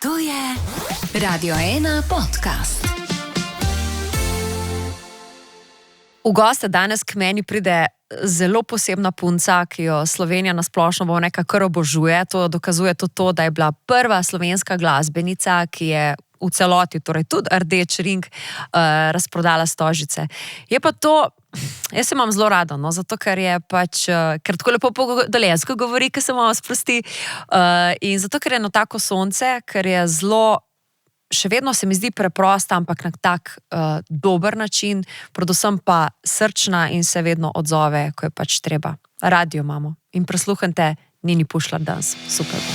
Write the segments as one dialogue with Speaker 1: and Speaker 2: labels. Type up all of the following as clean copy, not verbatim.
Speaker 1: To je Radio 1 podcast. V goste danes k meni pride zelo posebna punca, ki jo Slovenija nasplošno bo nekako obožuje. To dokazuje tudi to, da je bila prva slovenska glasbenica, ki je v celoti, torej tudi Rdeč ring, razprodala stožice. Je pa to, jaz se imam zelo rada, no, zato ker je pač, ker tako lepo po dolenjsko govori, ker se malo sprosti, in zato ker je eno tako sonce, ker je zelo, še vedno se mi zdi preprosta, ampak na tak dober način, predvsem pa srčna in se vedno odzove, ko je pač treba. Radio imamo in prisluhnite Nini Pušlar danes. Super bo.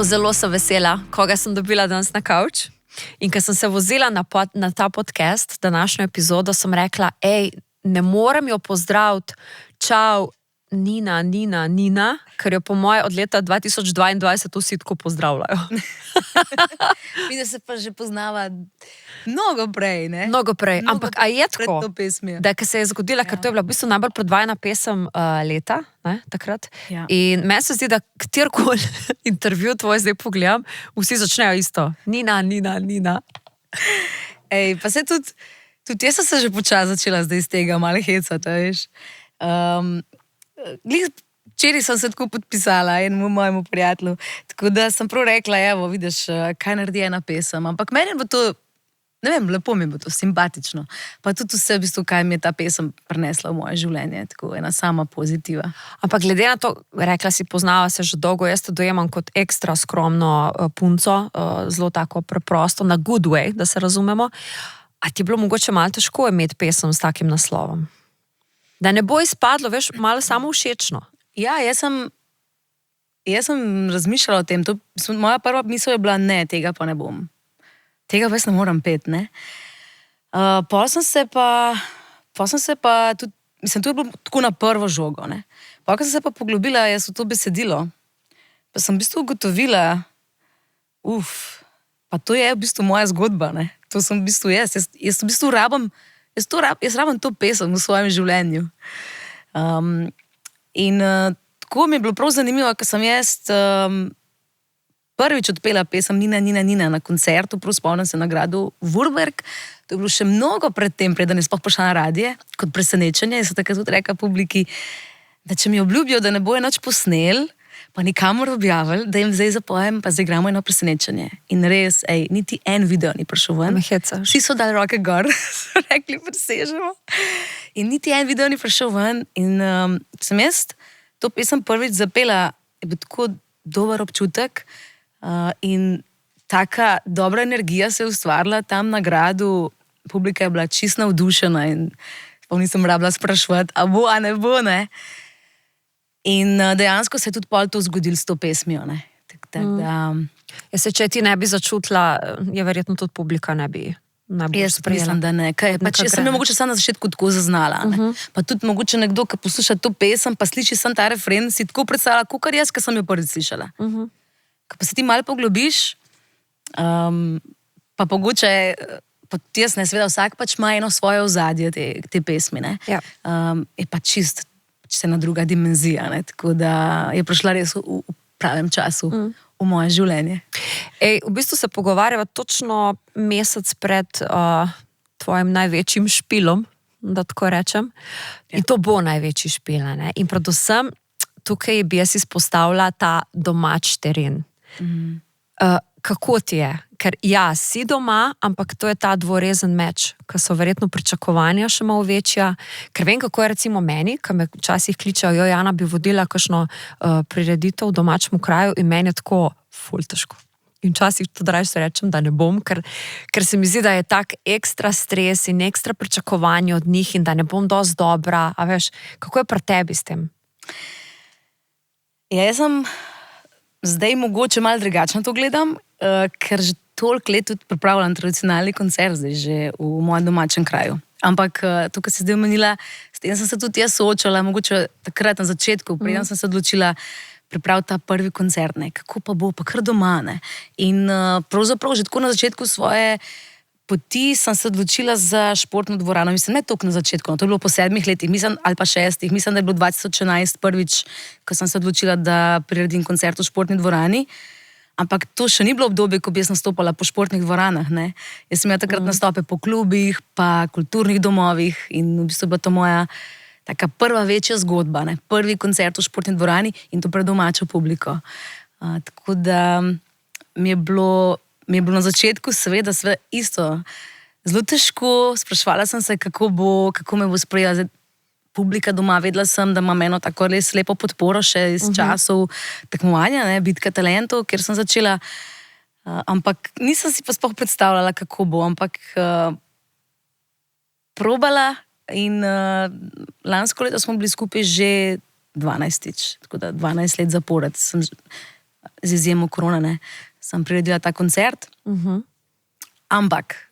Speaker 1: Zelo sem vesela, koga sem dobila danes na kavč. In ko sem se vozila na ta podcast, današnjo epizodo, sem rekla, ne morem jo pozdraviti, čau, Nina, ker jo po moje od leta 2022 vsi tako pozdravljajo.
Speaker 2: Vidim, se pa že poznava mnogo prej, ne?
Speaker 1: Mnogo prej, ampak a je tako,
Speaker 2: pred to pesmijo.
Speaker 1: da ko se je zgodila, ker to je bila v bistvu najbolj predvajana pesem leta, ne, takrat.
Speaker 2: Ja.
Speaker 1: In meni se zdi, da katerkoli intervju tvoj zdaj pogledam, vsi začnejo isto. Nina.
Speaker 2: Pa se tudi jaz sem se že počasi začela zdaj iz tega malo hecati, veš. Včeraj sem se tako podpisala enemu mojemu prijatelju, tako da sem prav rekla, evo, vidiš, kaj naredi ena pesem, ampak meni bo to, ne vem, lepo mi bo to, simpatično, pa tudi vse v bistvu, kaj mi je ta pesem prinesla v moje življenje, tako ena sama pozitiva.
Speaker 1: Ampak glede na to, rekla si, poznava se že dolgo, jaz te dojemam kot ekstra skromno punco, zelo tako preprosto, na good way, da se razumemo. A ti je bilo mogoče malo težko imeti pesem s takim naslovom? Da ne bo izpadlo, veš, malo samo všečno.
Speaker 2: Ja, jaz sem razmišljala o tem. Moja prva misel je bila, ne, tega pa ne bom. Tega pa jaz ne moram pet, ne. Pol sem se pa tudi, mislim, to je bilo tako na prvo žogo, ne. Pol sem se pa poglobila jaz v to besedilo, pa sem v bistvu ugotovila, pa to je v bistvu moja zgodba, ne. To sem v bistvu jaz v bistvu rabim to pesem v svojem življenju. Tako mi je bilo prav zanimivo, ker sem jaz prvič odpela pesem Nina na koncertu, prav spomnim se na gradu Vurberg. To je bilo še mnogo pred tem, preden je sploh prišla na radije, kot presenečenje. Jaz sem takrat tudi rekla publiki, da če mi obljubijo, da ne bojo nič posnel, pa nikamor objavili, da jim zdaj zapojem, pa zdaj igramo eno presenečenje. In res, niti en video ni prišel ven. Vsi so dali roke gor, so rekli, presežemo. In niti en video ni prišel ven. In sem jaz to pesem prvič zapela, je bil tako dober občutek in taka dobra energija se je ustvarila tam na gradu. Publika je bila čisto navdušena in nisem rabila spraševati, a bo, a ne bo, ne. In dejansko se je tudi pol to zgodilo s to pesmijo, ne.
Speaker 1: Jaz se, če ti ne bi začutila, je verjetno tudi publika ne bi
Speaker 2: jaz mislim, da ne. Jaz sem jo mogoče samo na začetku tako zaznala, ne. Pa tudi mogoče nekdo, ki posluša to pesem, pa sliši samo ta refren, si tako predstavlja, kakor jaz, ki sem jo prvič slišala. Ko pa se ti malo poglobiš, pa mogoče, jaz ne, seveda vsak pač ima eno svoje ozadje te pesmi, ne.
Speaker 1: Ja.
Speaker 2: Je pa čist ena druga dimenzija, ne, tako da je prišla res v pravem času v moje življenje.
Speaker 1: V bistvu se pogovarjava točno mesec pred tvojim največjim špilom, da tako rečem. Ja. In to bo največji špil, ne. In predvsem tukaj bi jaz izpostavila ta domač teren. Kako ti je? Ker ja, si doma, ampak to je ta dvorezen meč, ker so verjetno pričakovanja še malo večja. Ker vem, kako je recimo meni, ker me včasih kličejo, Jana bi vodila kakšno prireditev v domačemu kraju in meni je tako ful težko. In včasih tudi raje rečem, da ne bom, ker se mi zdi, da je tak ekstra stres in ekstra pričakovanje od njih in da ne bom dosti dobra. A veš, kako je pri tebi s tem?
Speaker 2: Ja, jaz sem zdaj mogoče malo drugačno to gledam, ker že toliko let tudi pripravljam tradicionalni koncert zdaj že v mojem domačem kraju. Ampak to, kar si zdaj omenila, s tem sem se tudi jaz soočala, mogoče takrat na začetku, preden sem se odločila pripraviti ta prvi koncert, ne, kako pa bo, pa kar doma, ne. In pravzaprav že tako na začetku svoje poti sem se odločila za športno dvorano. Mislim, ne toliko na začetku, no, to je bilo po 7 letih, mislim, ali pa 6. Mislim, da je bilo 2011 prvič, ko sem se odločila, da priredim koncert v športni dvorani. Ampak to še ni bilo obdobje, ko bi jaz nastopala po športnih dvoranah. Ne? Jaz sem imela takrat nastope po klubih, pa kulturnih domovih in v bistvu je bila to moja taka prva večja zgodba. Ne? Prvi koncert v športni dvorani in to pred domačo publiko. Tako da mi je bilo na začetku seveda isto zelo težko, sprašvala sem se, kako me bo sprejela publika doma. Vedela sem, da imam eno tako res lepo podporo še iz časov tekmovanja, Bitka talentov, kjer sem začela, ampak nisem si pa sploh predstavljala, kako bo, ampak probala in lansko leto smo bili skupaj že 12. Tako da 12 let zapored sem z izjemo korona, sem priredila ta koncert. Ampak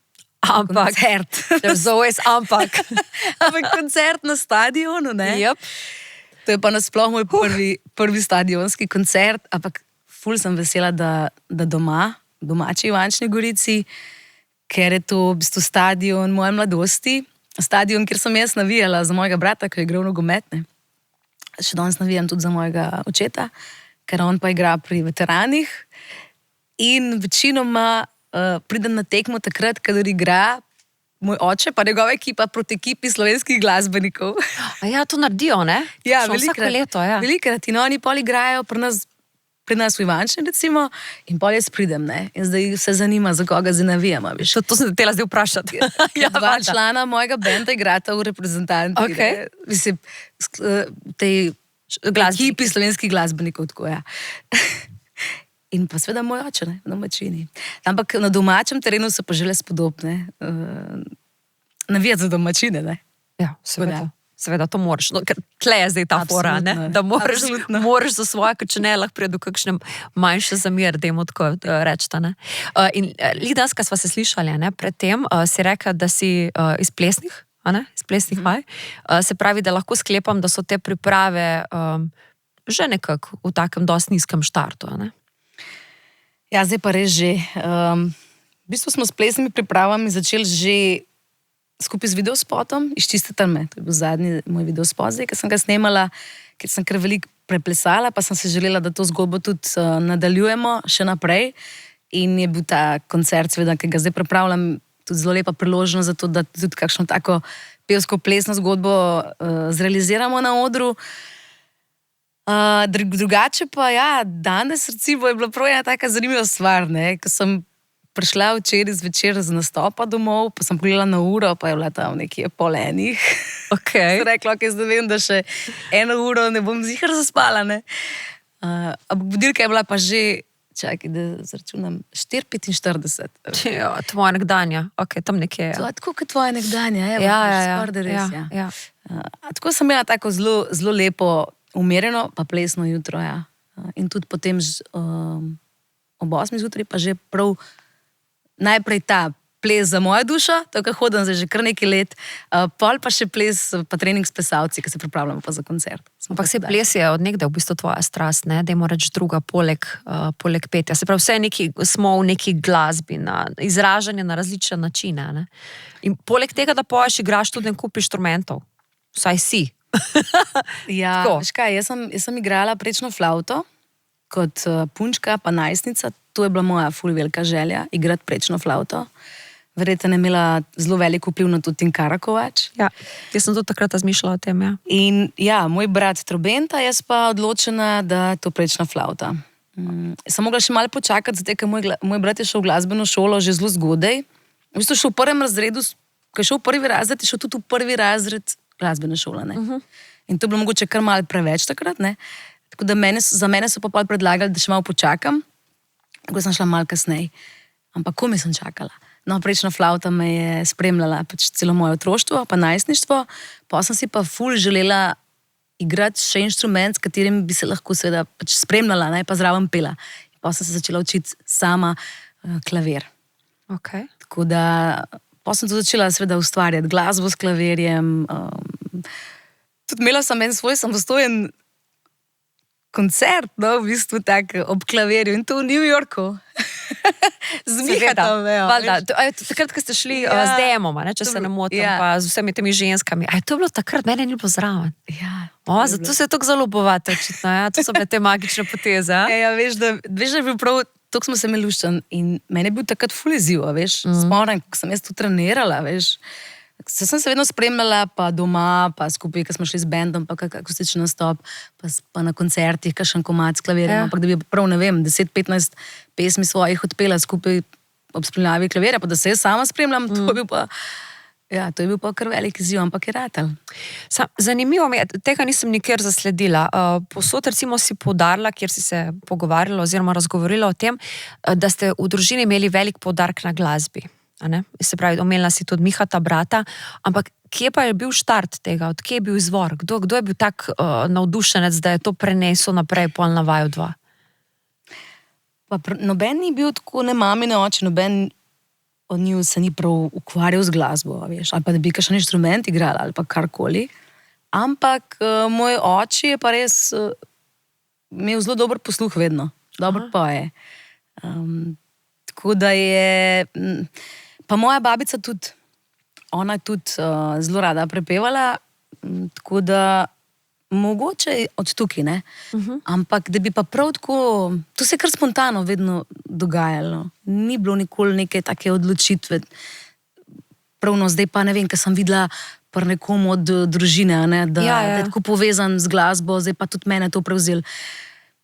Speaker 2: koncert.
Speaker 1: There's always ampak.
Speaker 2: Ampak koncert na stadionu,
Speaker 1: Yep.
Speaker 2: To je pa nasploh moj prvi stadionski koncert, ampak ful sem vesela, da domači Ivančni Gorici, ker je to v bistvu stadion moje mladosti, stadion, kjer sem jaz navijala za mojega brata, ki je igral nogomet. Še danes navijam tudi za mojega očeta, ker on pa igra pri veteranih in večinoma pridem na tekmo takrat, kadar igra moj oče pa njegova ekipa proti ekipi slovenskih glasbenikov.
Speaker 1: A ja, to naredijo, ne?
Speaker 2: Ja,
Speaker 1: vsako leto, ja.
Speaker 2: Velikrat in oni pol igrajo pri nas v Ivančni, recimo, in pol jaz pridem, in zdaj se zanima, za koga zdaj navijamo, veš.
Speaker 1: To sem te htela zdaj vprašati.
Speaker 2: Ja, 2 člana mojega benda igrata v reprezentanti.
Speaker 1: Okay.
Speaker 2: Mislim, tej ekipi slovenskih glasbenikov, tako, ja. In pa seveda moj oče, v domačini. Ampak na domačem terenu so pa žele spodobne. Navijati za domačine, ne?
Speaker 1: Ja, seveda to moraš. No, ker tle je zdaj ta fora, ne? Da moraš za svoje, ker če ne, lahko prije do kakšne manjše zamere, dajmo tako reči, ne? In danes, ko sva se slišali, ne, predtem, si rekla, da si iz plesnih, iz plesnih vaj. Se pravi, da lahko sklepam, da so te priprave že nekako v takem dosti nizkem štartu, ne?
Speaker 2: Ja, zdaj pa res že. V bistvu smo s plesnimi pripravami začeli že skupaj z videospotom iz Čiste trme. To je bil zadnji moj videospot, ki sem ga snemala, ker sem kar veliko preplesala, pa sem se želela, da to zgodbo tudi nadaljujemo še naprej. In je bil ta koncert, seveda, ki ga zdaj pripravljam, tudi zelo lepa priložnost za to, da tudi kakšno tako pevsko-plesno zgodbo zrealiziramo na odru. Drugače pa, ja, danes recimo je bila prav ena taka zanimiva stvar, ko sem prišla včeraj zvečer z nastopa domov, pa sem pogledala na uro, pa je bila tam nekje 12:30.
Speaker 1: Okay.
Speaker 2: Sem rekla, zdaj vem, da še 1 uro ne bom zihar zaspala, ampak budilka je bila pa že, čakaj, da zračunam, 4:45.
Speaker 1: Ja, tvoja nekdanja, tam nekje, ja.
Speaker 2: Tako kot tvoja nekdanja, skoraj res, ja. Tako sem imela tako zelo, zelo lepo umirjeno, pa plesno jutro, ja. In tudi potem ob 8 zjutraj pa že prav najprej ta ples za mojo dušo, tako hodim zdaj že kar nekaj let, pol pa še ples, pa trening s plesalci, ki se pripravljamo pa za koncert.
Speaker 1: Ampak se ples je od nekdaj v bistvu tvoja strast, ne? Dajmo reči druga poleg petja. Se pravi, smo v neki glasbi, na izražanje na različne načine, ne? In poleg tega, da poješ, igraš tudi en kup inštrumentov. Vsaj si.
Speaker 2: Ja, veš kaj, jaz sem igrala prečno flavto kot punčka pa najstnica. To je bila moja ful velika želja, igrati prečno flavto. Verjetno je imela zelo velik vpliv na tudi Tinkara Kovač.
Speaker 1: Ja, jaz sem tudi takrat razmišljala o tem, ja.
Speaker 2: In ja, moj brat trobenta, jaz pa odločena, da je to prečna flavta. Sem mogla še malo počakati, zato ker moj brat je šel v glasbeno šolo že zelo zgodaj. V bistvu šel v 1. razredu, ko je šel v 1. razred, je šel tudi v 1. razred glasbene šole, In to je bilo mogoče kar malo preveč takrat, Tako da za mene so pa predlagali, da še malo počakam. Tako sem šla malo kasneje. Ampak komaj sem čakala. No, prečna flavta me je spremljala pač celo moje otroštvo, pa najstništvo. Pa sem si pa ful želela igrati še inštrument, s katerim bi se lahko seveda pač spremljala, pa zraven pela. Pa sem se začela učiti sama klavir.
Speaker 1: Okay.
Speaker 2: Tako da pa sem to začela seveda ustvarjati glasbo s klavirjem. Tudi imela sem en svoj samostojen koncert, v bistvu tak ob klavirju in to v New Yorku. Zmihatam,
Speaker 1: takrat, ko ste šli z DM-om, če se ne motim, pa z vsemi temi ženskami. A je to bilo takrat, mene ni bilo zraven.
Speaker 2: Ja.
Speaker 1: Zato se je tako zaljubovati, očitno. Ja? To so bile te magične poteze.
Speaker 2: Veš, da je bil prav, tako smo se imeli luščen in meni je bil takrat ful izziv, veš. Spomnim, ko sem jaz tu trenirala, veš. Sem se vedno spremljala, pa doma, pa skupaj, ko smo šli z bendom, pa akustičen nastop, pa na koncertih, kakšen komad s klavirjem, ampak da bi prav, ne vem, 10-15 pesmi svojih odpela skupaj ob spremljavi klavirja, pa da se jaz sama spremljam, to je bil pa kar velik izziv, ampak je ratal.
Speaker 1: Zanimivo mi je, tega nisem nikjer zasledila. Posod recimo si poudarila, kjer si se pogovarjala oziroma razgovorila o tem, da ste v družini imeli velik poudarek na glasbi. Se pravi, omenila si tudi Mihata, brata, ampak kje pa je bil štart tega, od kje je bil izvor? Kdo je bil tak navdušenec, da je to prenesel naprej pol na vaju dva?
Speaker 2: Noben ni bil tako, ne mami, ne oče, noben od njiju se ni prav ukvarjal z glasbo, veš, ali pa da bi kakšen inštrument igrala, ali pa karkoli. Ampak moj oče je pa res imel zelo dober posluh vedno, dobro poje. Tako da je, pa moja babica tudi, ona je tudi zelo rada prepevala, tako da mogoče od tukaj, ne? Ampak da bi pa prav tako, to se je kar spontano vedno dogajalo. Ni bilo nikoli neke take odločitve. Pravno zdaj pa ne vem, ker sem videla pri nekom od družine, ne? Da je tako povezan z glasbo, zdaj pa tudi mene to prevzel.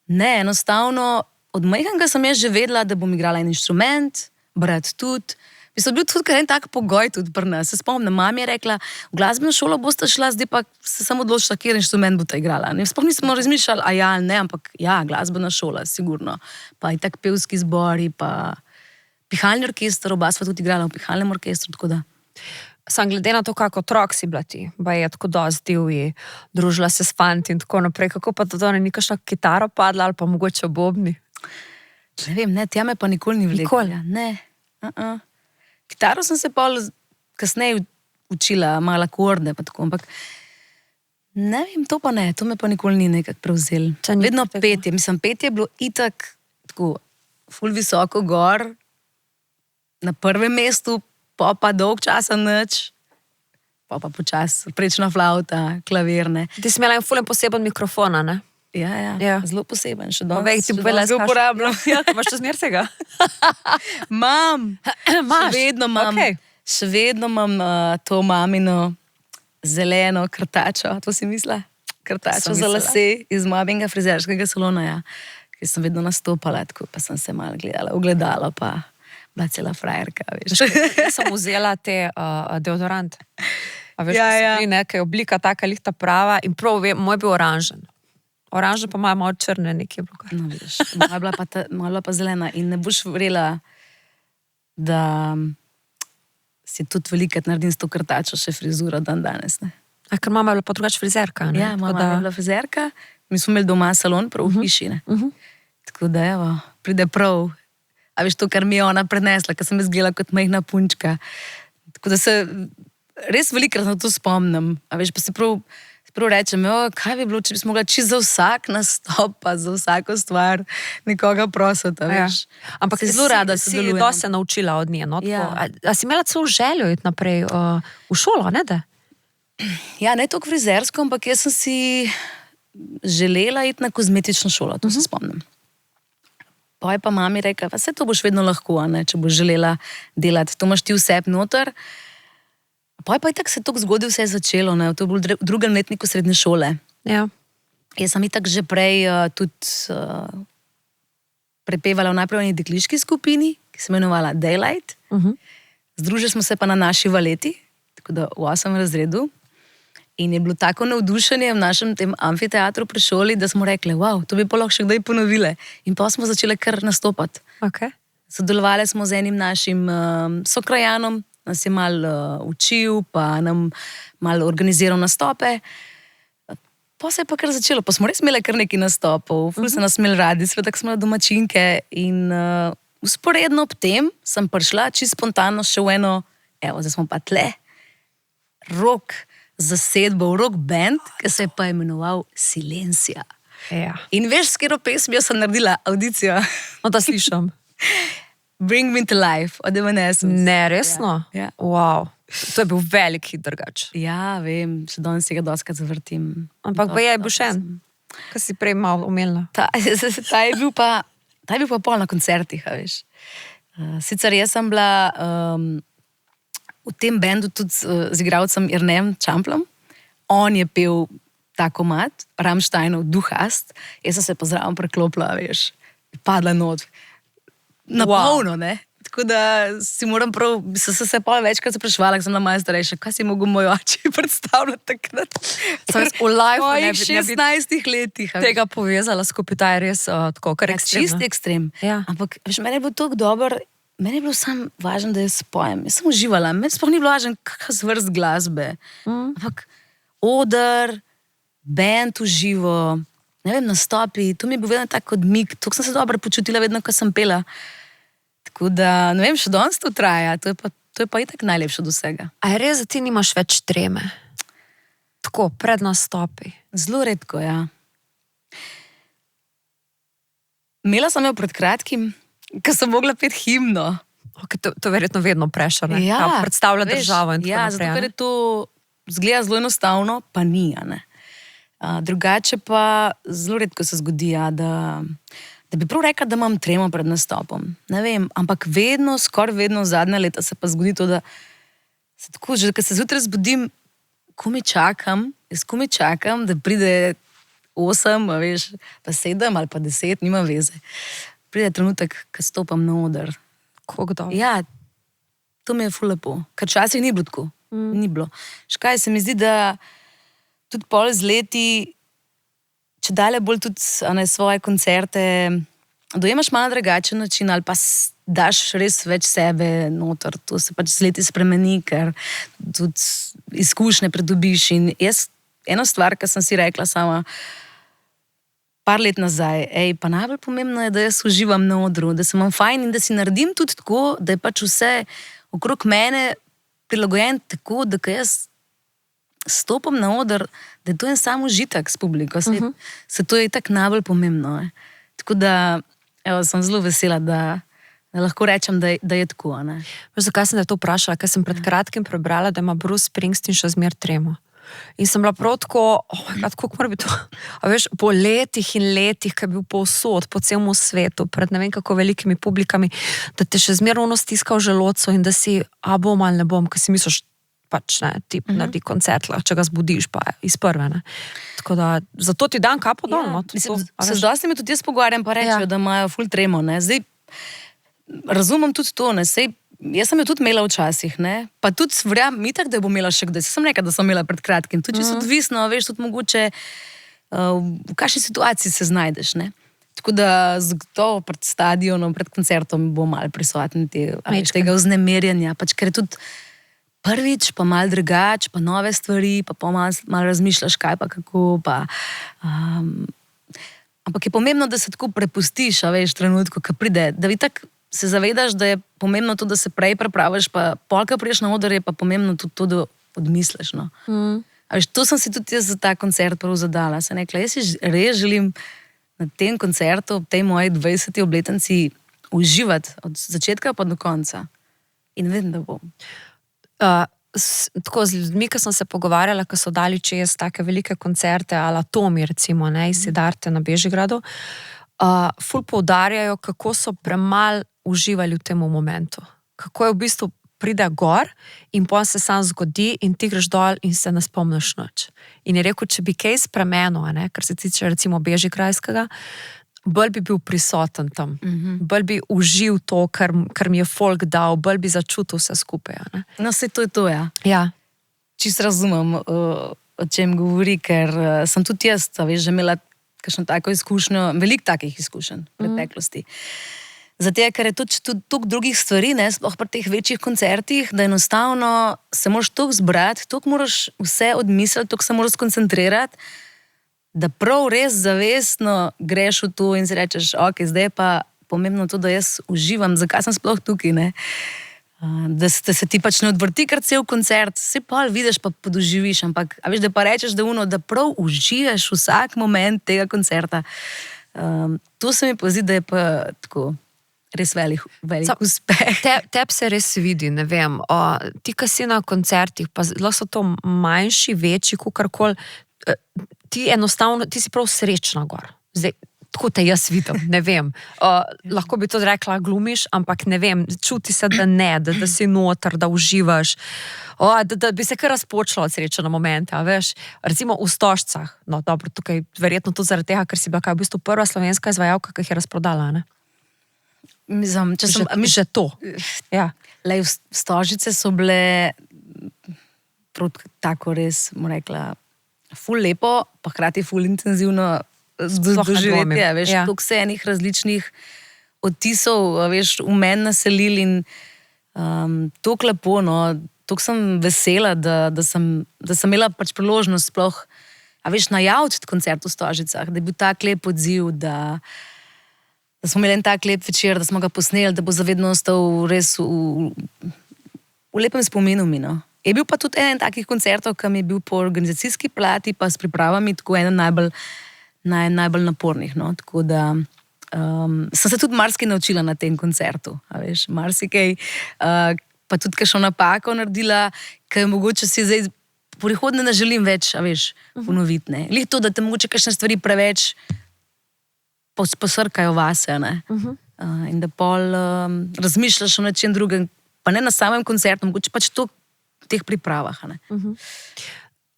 Speaker 2: Ne, enostavno, od majhnega sem jaz že vedela, da bom igrala en inštrument, brat tudi. Mislim, bil tudi kar en tak pogoj tudi pri nas. Se spomnim, mami je rekla, v glasbeno šolo boste šla, zdaj pa se samo odločila, kjer inštrument boste igrala. Sploh nismo razmišljali, a ja, ne, ampak ja, glasbena šola, sigurno. Pa i tak pevski zbori, pa pihalni orkester, oba sva tudi igrala v pihalnem orkestru, tako da.
Speaker 1: Sam glede na to, kako otrok si bila ti, ba je tako dosti divji, družila se s fanti in tako naprej, kako pa to ni kakšna kitaro padla ali pa mogoče bobni?
Speaker 2: Ne vem, ne, tja me pa nikoli ni vlekla.
Speaker 1: Nikoli?
Speaker 2: Ne. Kitaro sem se pol kasneje učila, malo akorde, pa tako, ampak ne vem, to pa ne, to me pa nikoli ni nekako prevzel. Vedno petje, mislim, petje je bilo itak tako, ful visoko gor, na prvem mestu, pa dolg časa nič, pa počas, prečna flauta, klavirne.
Speaker 1: Ti si imela en ful poseben mikrofon, ne?
Speaker 2: Ja, zelo poseben, še danes.
Speaker 1: Povej, ti povedala,
Speaker 2: ga uporabljam.
Speaker 1: Ja, imaš to zmer tega?
Speaker 2: Še vedno imam to mamino zeleno krtačo, to si misla? Krtačo za lase iz mojega frizerskega salona, ja. Ki sem vedno nastopala, tako pa sem se malo gledala, ogledala pa bila cela frajerka, veš.
Speaker 1: Jaz sem vzela te deodorante. A veš, nekaj oblika taka lihta prava in prav vem, moj bil oranžen. Oranžne pa malo črne nekje bilo kar.
Speaker 2: No, vidiš, moja pa zelena in ne boš verjela, da si tudi velikrat naredim s to krtačo še frizuro dan danes, ne.
Speaker 1: A ker mama je bila pa drugače frizerka, ne?
Speaker 2: Ja, mama je bila frizerka, mi smo imeli doma salon prav v hiši, ne. Tako da, evo, pride prav. A veš to, kar mi je ona prenesla, ker sem jaz gledala kot majhna punčka. Tako da se res velikrat na to spomnim. A veš, pa se prav rečem, kaj bi bilo, če bi smo mogla čisto za vsak nastop, pa za vsako stvar nekoga prositi, veš.
Speaker 1: Ampak
Speaker 2: zelo rada sodelujem.
Speaker 1: Si dosti se naučila od nje, no? A si imela celo željo iti naprej v šolo, ne da?
Speaker 2: Ja, ne toliko frizersko, ampak jaz sem si želela iti na kozmetično šolo, to se spomnim. Pa je pa mami rekla, vse to boš vedno lahko, ne, če boš želela delati, to imaš ti vse noter. Pa je tako se tako zgodil, vse je začelo, ne? To je bilo v drugem letniku srednje šole.
Speaker 1: Ja.
Speaker 2: Jaz sem itak že prej tudi prepevala v najprej eni dekliški skupini, ki se imenovala Daylight. Združili smo se pa na naši valeti, tako da v 8. razredu. In je bilo tako navdušenje v našem tem amfiteatru pri šoli, da smo rekli, wow, to bi pa lahko še kdaj ponovile. In pa smo začeli kar nastopati.
Speaker 1: Okay.
Speaker 2: Sodelovali smo z enim našim sokrajanom, nas je malo učil, pa nam malo organiziral nastope. Pa se je pa kar začelo, pa smo res imeli kar nekaj nastopov, ful se nas imeli radi, sve tako smo domačinke in usporedno ob tem sem prišla čisto spontano še v eno, evo, zdaj smo pa tle, rock zasedbo, rock band, ki se je pa imenoval Silencija.
Speaker 1: Ja.
Speaker 2: In veš, s katero pesmijo sem naredila audicijo?
Speaker 1: No, da slišam.
Speaker 2: Bring Me to Life od Evanescence.
Speaker 1: Ne, resno?
Speaker 2: Ja.
Speaker 1: Wow. To je bil velik hit drugač.
Speaker 2: Ja, vem, še danes tega doskrat zavrtim.
Speaker 1: Ampak pa je bil še en, kar si prej malo omenila.
Speaker 2: Ta je bil pa pol na koncertih, a veš. Sicer jaz sem bila v tem bendu tudi z igralcem Irnem Čamplom. On je pel ta komad, Rammsteinov Duhast. Jaz sem se pa zraven preklopila, veš, padla not. Na polno, ne? Tako da si moram prav, sem se pol večkrat spraševala, ko sem bila malo starejša, kaj si mogel moj oči predstavljati takrat.
Speaker 1: V live
Speaker 2: ne bi 16 letih.
Speaker 1: Tega povezala skupaj, ta je res tako, kar ekstremno.
Speaker 2: Čist ekstrem.
Speaker 1: Ja.
Speaker 2: Ampak, veš, meni je bilo tako dober, meni je bilo samo važno, da jaz spojem. Jaz sem uživala, meni sploh ni bilo važno, kakšna zvrst glasbe. Ampak oder, band v živo, ne vem, nastopi, to mi je bil vedno tak odmik, tako sem se dobro počutila vedno, ko sem pela. Tako da, ne vem, še danes to traja, to je pa itak najlepše od vsega.
Speaker 1: A je res, da ti nimaš več treme? Tako, pred nastopi.
Speaker 2: Zelo redko, ja. Imela sem jo pred kratkim, ko sem mogla peti himno.
Speaker 1: Okay, to verjetno vedno prešar, ne?
Speaker 2: Ja,
Speaker 1: predstavlja državo in tako
Speaker 2: ja,
Speaker 1: naprej.
Speaker 2: Zato, ker je to zgleda zelo enostavno, pa ni, ne. Drugače pa zelo redko se zgodi, ja, da bi prav rekla, da imam tremo pred nastopom. Ne vem, ampak vedno, skoraj vedno zadnja leta se pa zgodi to, da se tako, že ko se zjutraj zbudim, komaj čakam, da pride 8, veš, pa 7 ali pa 10, nima veze. Pride trenutek, ko stopam na oder.
Speaker 1: Kako dobro.
Speaker 2: Ja, to mi je ful lepo, ker včasih ni bilo tako. Ni bilo. Škaj, se mi zdi, da tudi pol z leti, če dalje bolj tudi svoje koncerte, dojemaš malo drugačen način ali pa daš res več sebe noter. To se pač z leti spremeni, ker tudi izkušnje pridobiš. In jaz, ena stvar, ki sem si rekla sama par let nazaj, pa najbolj pomembno je, da jaz uživam na odru, da se imam fajn in da si naredim tudi tako, da je pač vse okrog mene prilagojen tako, da ko jaz stopam na oder, da je to en sam užitek s publiko. Se to je tako najbolj pomembno. Tako da, sem zelo vesela, da lahko rečem, da je tako.
Speaker 1: Veš, zakaj sem te to vprašala? Ker sem pred kratkim prebrala, da ima Bruce Springsteen še zmer tremo. In sem bila prav tako, kako mora biti to? A veš, po letih in letih, ki je bil povsod, po celem svetu, pred ne vem kako velikimi publikami, da te še zmerno stiska v želodcu in da si, bom ali ne bom, ker si misliš, pač ne, ti naredi koncert, če ga zbudiš, pa iz prve, ne. Tako da, zato ti dan kapo dol, no.
Speaker 2: Se z dosti me tudi jaz pogovarjam, pa rečejo, da imajo ful tremo, ne. Zdaj, razumem tudi to, ne, sej, jaz sem jo tudi imela včasih, ne, pa tudi verjamem itak, da jo bom imela še kdaj, sem rekla, da sem imela pred kratkim, tudi če so odvisno, veš, tudi mogoče v kakšni situaciji se znajdeš, ne. Tako da zagotovo pred stadionom, pred koncertom bo malo prisotni tega vznemirjanja, pač ker je tudi prvič, pa malo drugač, pa nove stvari, pa malo razmišljaš kaj pa kako, pa ampak je pomembno, da se tako prepustiš, a veš, trenutku, ko pride, da vi tako se zavedaš, da je pomembno to, da se prej prepraviš, pa polka priješ na oder, je pa pomembno tudi to, da odmisliš, no. A veš, to sem si tudi jaz za ta koncert prav zadala, sem rekla, jaz si res želim na tem koncertu, ob tej moji 20. obletnici uživati od začetka pa do konca. In vem, da bom.
Speaker 1: Tako z ljudmi, ki sem se pogovarjala, ki so dali čez take velike koncerte, ala Tomi recimo, ne, iz Siddharte na Bežigradu, ful poudarjajo, kako so premal uživali v tem momentu. Kako je v bistvu pride gor in potem se sam zgodi in ti greš dol in se ne spomniš nič. In je rekel, če bi kaj spremenil, ne, kar se tiče recimo Bežigrajskega, bolj bi bil prisoten tam, bolj bi uživ to, kar mi je folk dal, bolj bi začutil vse skupaj. Ne?
Speaker 2: No, sej to je to, ja.
Speaker 1: Ja.
Speaker 2: Čist razumem, o čem govori, ker sem tudi jaz, veš, že imela kakšno tako izkušnjo, veliko takih izkušenj v preteklosti. Zato, ker je tudi toliko drugih stvari, ne, sploh pri teh večjih koncertih, da enostavno se moraš toliko zbrati, toliko moraš vse odmisliti, toliko se moraš skoncentrirati, da prav res zavestno greš v to in si rečeš, ok, zdaj je pa pomembno to, da jaz uživam, zakaj sem sploh tukaj, ne? Da se ti pač ne odvrti kar cel koncert, se pa vidiš pa podoživiš, ampak a veš, da pa rečeš, da prav uživaš vsak moment tega koncerta. To se mi pa zdi, da je pa tako res velik uspeh.
Speaker 1: Teb se res vidi, ne vem. Ti, ki si na koncertih, pa lahko so to manjši, večji, kakorkoli, ti enostavno, ti si prav srečna gor. Zdaj, tako te jaz vidim, ne vem. Lahko bi to rekla, glumiš, ampak ne vem, čuti se, da ne, da si noter, da uživaš, da bi se kar razpočila od sreče na momente, a veš. Recimo v Stožcah, no dobro, tukaj verjetno tudi zaradi tega, ker si bila kaj v bistvu prva slovenska izvajalka, ki jih je razprodala, ne?
Speaker 2: Mislim,
Speaker 1: Že to. Ja.
Speaker 2: Lej, v Stožice so bile tako res, bom rekla, ful lepo, pa hkrati ful intenzivno doživetje, veš, toliko se enih različnih odtisov, veš, v meni naselili in toliko lepo, no, toliko sem vesela, da sem imela pač priložnost sploh, a veš, najaviti koncert v Stožicah, da je bil tak lep odziv, da smo imeli en tak lep večer, da smo ga posneli, da bo zavedno ostal res v lepem spominu mi, no. Je bil pa tudi en takih koncertov, ki mi je bil po organizacijski plati, pa s pripravami tako ena najbolj napornih, no, tako da sem se tudi marsikaj naučila na tem koncertu, a veš, marsikaj, pa tudi kakšno napako naredila, ki mogoče si zdaj prihodnje ne želim več, a veš, ponoviti, ne. Lih to, da te mogoče kakšne stvari preveč posrkajo vase, ne. In da pol razmišljaš o nečem drugem, pa ne na samem koncertu, mogoče pač to v teh pripravah, ne.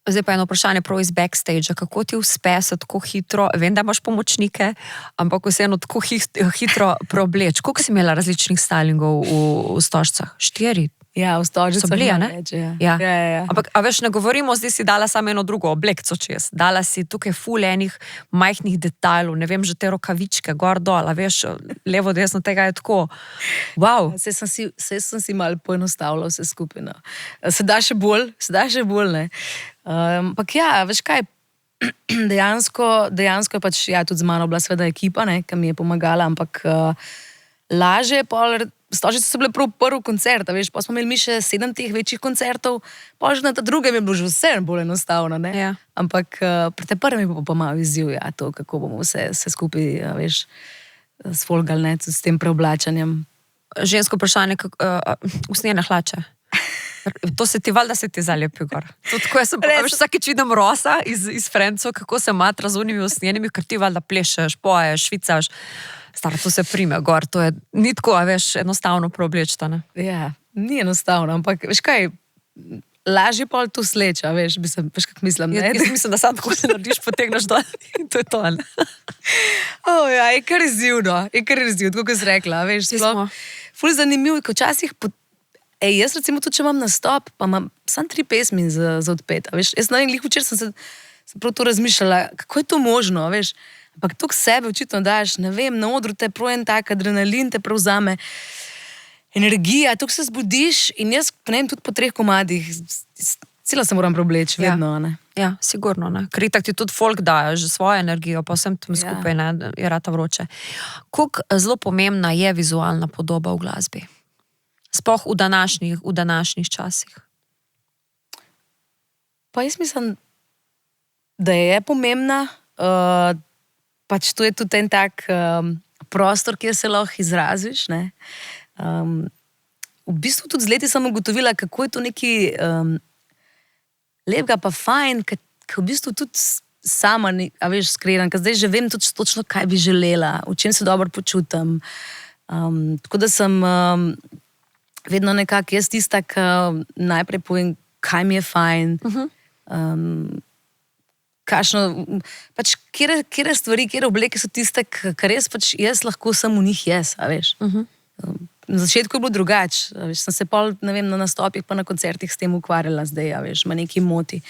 Speaker 1: Zdaj pa eno vprašanje prav iz backstage, kako ti uspe se tako hitro, vem, da imaš pomočnike, ampak vseeno tako hitro preobleč. Koliko si imela različnih stylingov v Stožcah? 4?
Speaker 2: Ja, v Stožicah
Speaker 1: več, ja. Ampak, a veš, ne govorimo, zdaj si dala samo eno drugo oblekco čez. Dala si tukaj ful enih majhnih detajlov, ne vem, že te rokavičke, gor dol, a veš, levo, desno, tega je tako. Wow.
Speaker 2: Saj sem si malo poenostavila vse skupaj, no. Sedaj še bolj, ne. Ampak ja, veš kaj, dejansko je pač, ja, tudi z mano bila seveda ekipa, ne, ki mi je pomagala, ampak lažje je pol, Stožice so bile prav prvi koncert, veš, pa smo imeli mi še 7 teh večjih koncertov, pa že na ta drugem je bilo že vse bolj enostavno, ne.
Speaker 1: Ja.
Speaker 2: Ampak pri te prvem je pa malo izziv, ja, to, kako bomo vse skupaj, veš, sfolgali, ne, s tem preoblačanjem.
Speaker 1: Žensko vprašanje, usnjene hlače. To se ti valjda zalepi gor. To tako jaz sem, veš, vsakeč vidim Rosa iz Frencov, kako se matra z unimi usnjenimi, ker ti valjda plešeš, poješ, švicaš. Stara, to se prime gor, to je ni tako, a veš, enostavno preoblečta, ne?
Speaker 2: Ja, ni enostavno, ampak veš kaj, lažje pol to sleča, veš kak mislim, ne?
Speaker 1: Jaz mislim, da sam tako se narediš, potegneš dol in to je to, ne?
Speaker 2: Ja, je kar izzivno, tako kot si rekla, veš, sploh. Ful zanimivo, ko včasih jaz recimo tudi, če imam nastop, pa imam samo 3 pesmi za odpet, veš, jaz ne vem, glih včeraj sem prav to razmišljala, kako je to možno, veš, ampak to k sebe očitno daš, ne vem, na odru te prav en tak adrenalin te prevzame, energija, tako se zbudiš in jaz, ne vem, tudi po 3 komadih, cela se moram preobleči, vedno, ne.
Speaker 1: Ja, sigurno, ne. Ker itak ti tudi folk dajo že svojo energijo, pa vsem tem skupaj, ne, je rata vroče. Koliko zelo pomembna je vizualna podoba v glasbi? Sploh v današnjih časih.
Speaker 2: Pa jaz mislim, da je pomembna, pač to je tudi en tak prostor, kjer se lahko izraziš, ne. V bistvu tudi z leti sem ugotovila, kako je to nekaj lepega pa fajn, ker v bistvu tudi sama, a veš, skrenan, ker zdaj že vem točno, kaj bi želela, v čem se dobro počutim. Tako da sem vedno nekako jaz tista, ki najprej povem, kaj mi je fajn, pač kjere stvari, kjere obleke so tiste, kar res pač jaz lahko sem v njih jaz, a veš. Na začetku je bilo drugače, sem se pol, ne vem, na nastopih pa na koncertih s tem ukvarjala zdaj, a veš, me nekaj moti.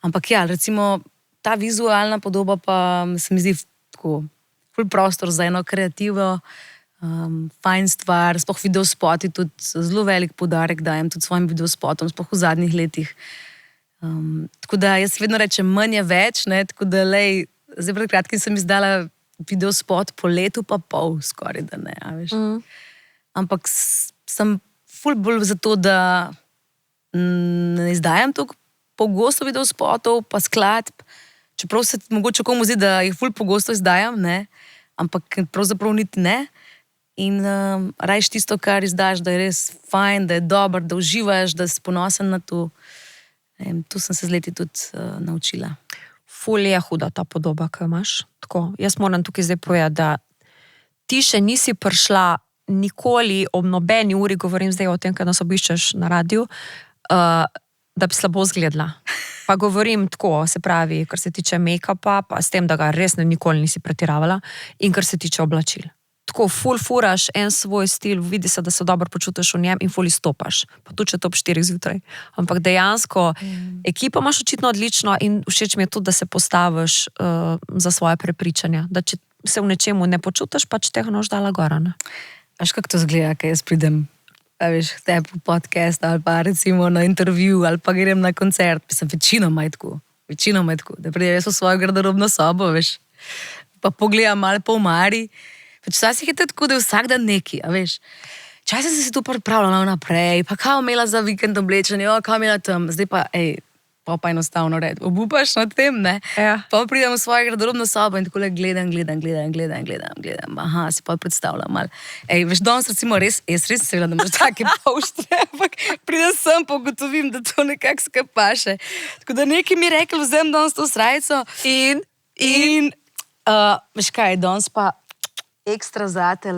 Speaker 2: Ampak ja, recimo, ta vizualna podoba pa se mi zdi tako, ful prostor za eno kreativo, fajn stvar, sploh videospoti, tudi zelo velik poudarek dajem tudi svojim videospotom, sploh v zadnjih letih. Tako da jaz vedno rečem, manj je več, ne, tako da lej, zdaj pred kratkim sem izdala videospot po letu pa pol skoraj, da ne, a veš. Ampak sem ful bolj za to, da ne izdajam toliko pogosto videospotov pa skladb, čeprav se mogoče komu zdi, da jih ful pogosto izdajam, ne, ampak pravzaprav niti ne. in rajš tisto, kar izdaš, da je res fajn, da je dober, da uživaš, da si ponosen na to. To sem se z leti tudi naučila.
Speaker 1: Ful je huda ta podoba, ki jo imaš. Tako, jaz moram tukaj zdaj povedati, da ti še nisi prišla nikoli ob nobeni uri, govorim zdaj o tem, kad nas obiščeš na radiju, da bi slabo izgledala. Pa govorim tako, se pravi, kar se tiče make-upa, pa s tem, da ga res nikoli nisi pretiravala, in kar se tiče oblačil. Tako ful furaš en svoj stil, vidi se, da se dobro počutiš v njem in ful izstopaš. Pa tudi če to ob 4 zjutraj. Ampak dejansko ekipo imaš očitno odlično in všeč mi je tudi, da se postaviš za svoje prepričanja. Da če se v nečemu ne počutiš, pač tega nož dala gora. Ne?
Speaker 2: Veš, kako to zgleda, kaj jaz pridem k tebi v podcast ali pa recimo na intervju ali pa grem na koncert. Mislim, večinoma je tako, da pridem jaz v svojo garderobno sobo, veš, pa pogledam malo po omari. Pač včasih je tako, da je vsak dan neki, a veš. Včasih sem se tu pripravljala naprej, pa kao imela za vikend oblečenje, kao imela tam, zdaj pa, pa enostavno red, obupaš nad tem, ne?
Speaker 1: Ja.
Speaker 2: Pa pridem v svojo garderobno sobo in tako gledam, aha, si pa predstavljam malo. Veš, danes recimo res seveda, da imaš take polštre, ampak pridem sem, pa ugotovim, da to nekako skapaše. Tako da nekaj mi je rekel, vzem danes to srajco in veš kaj, danes pa ekstra zate,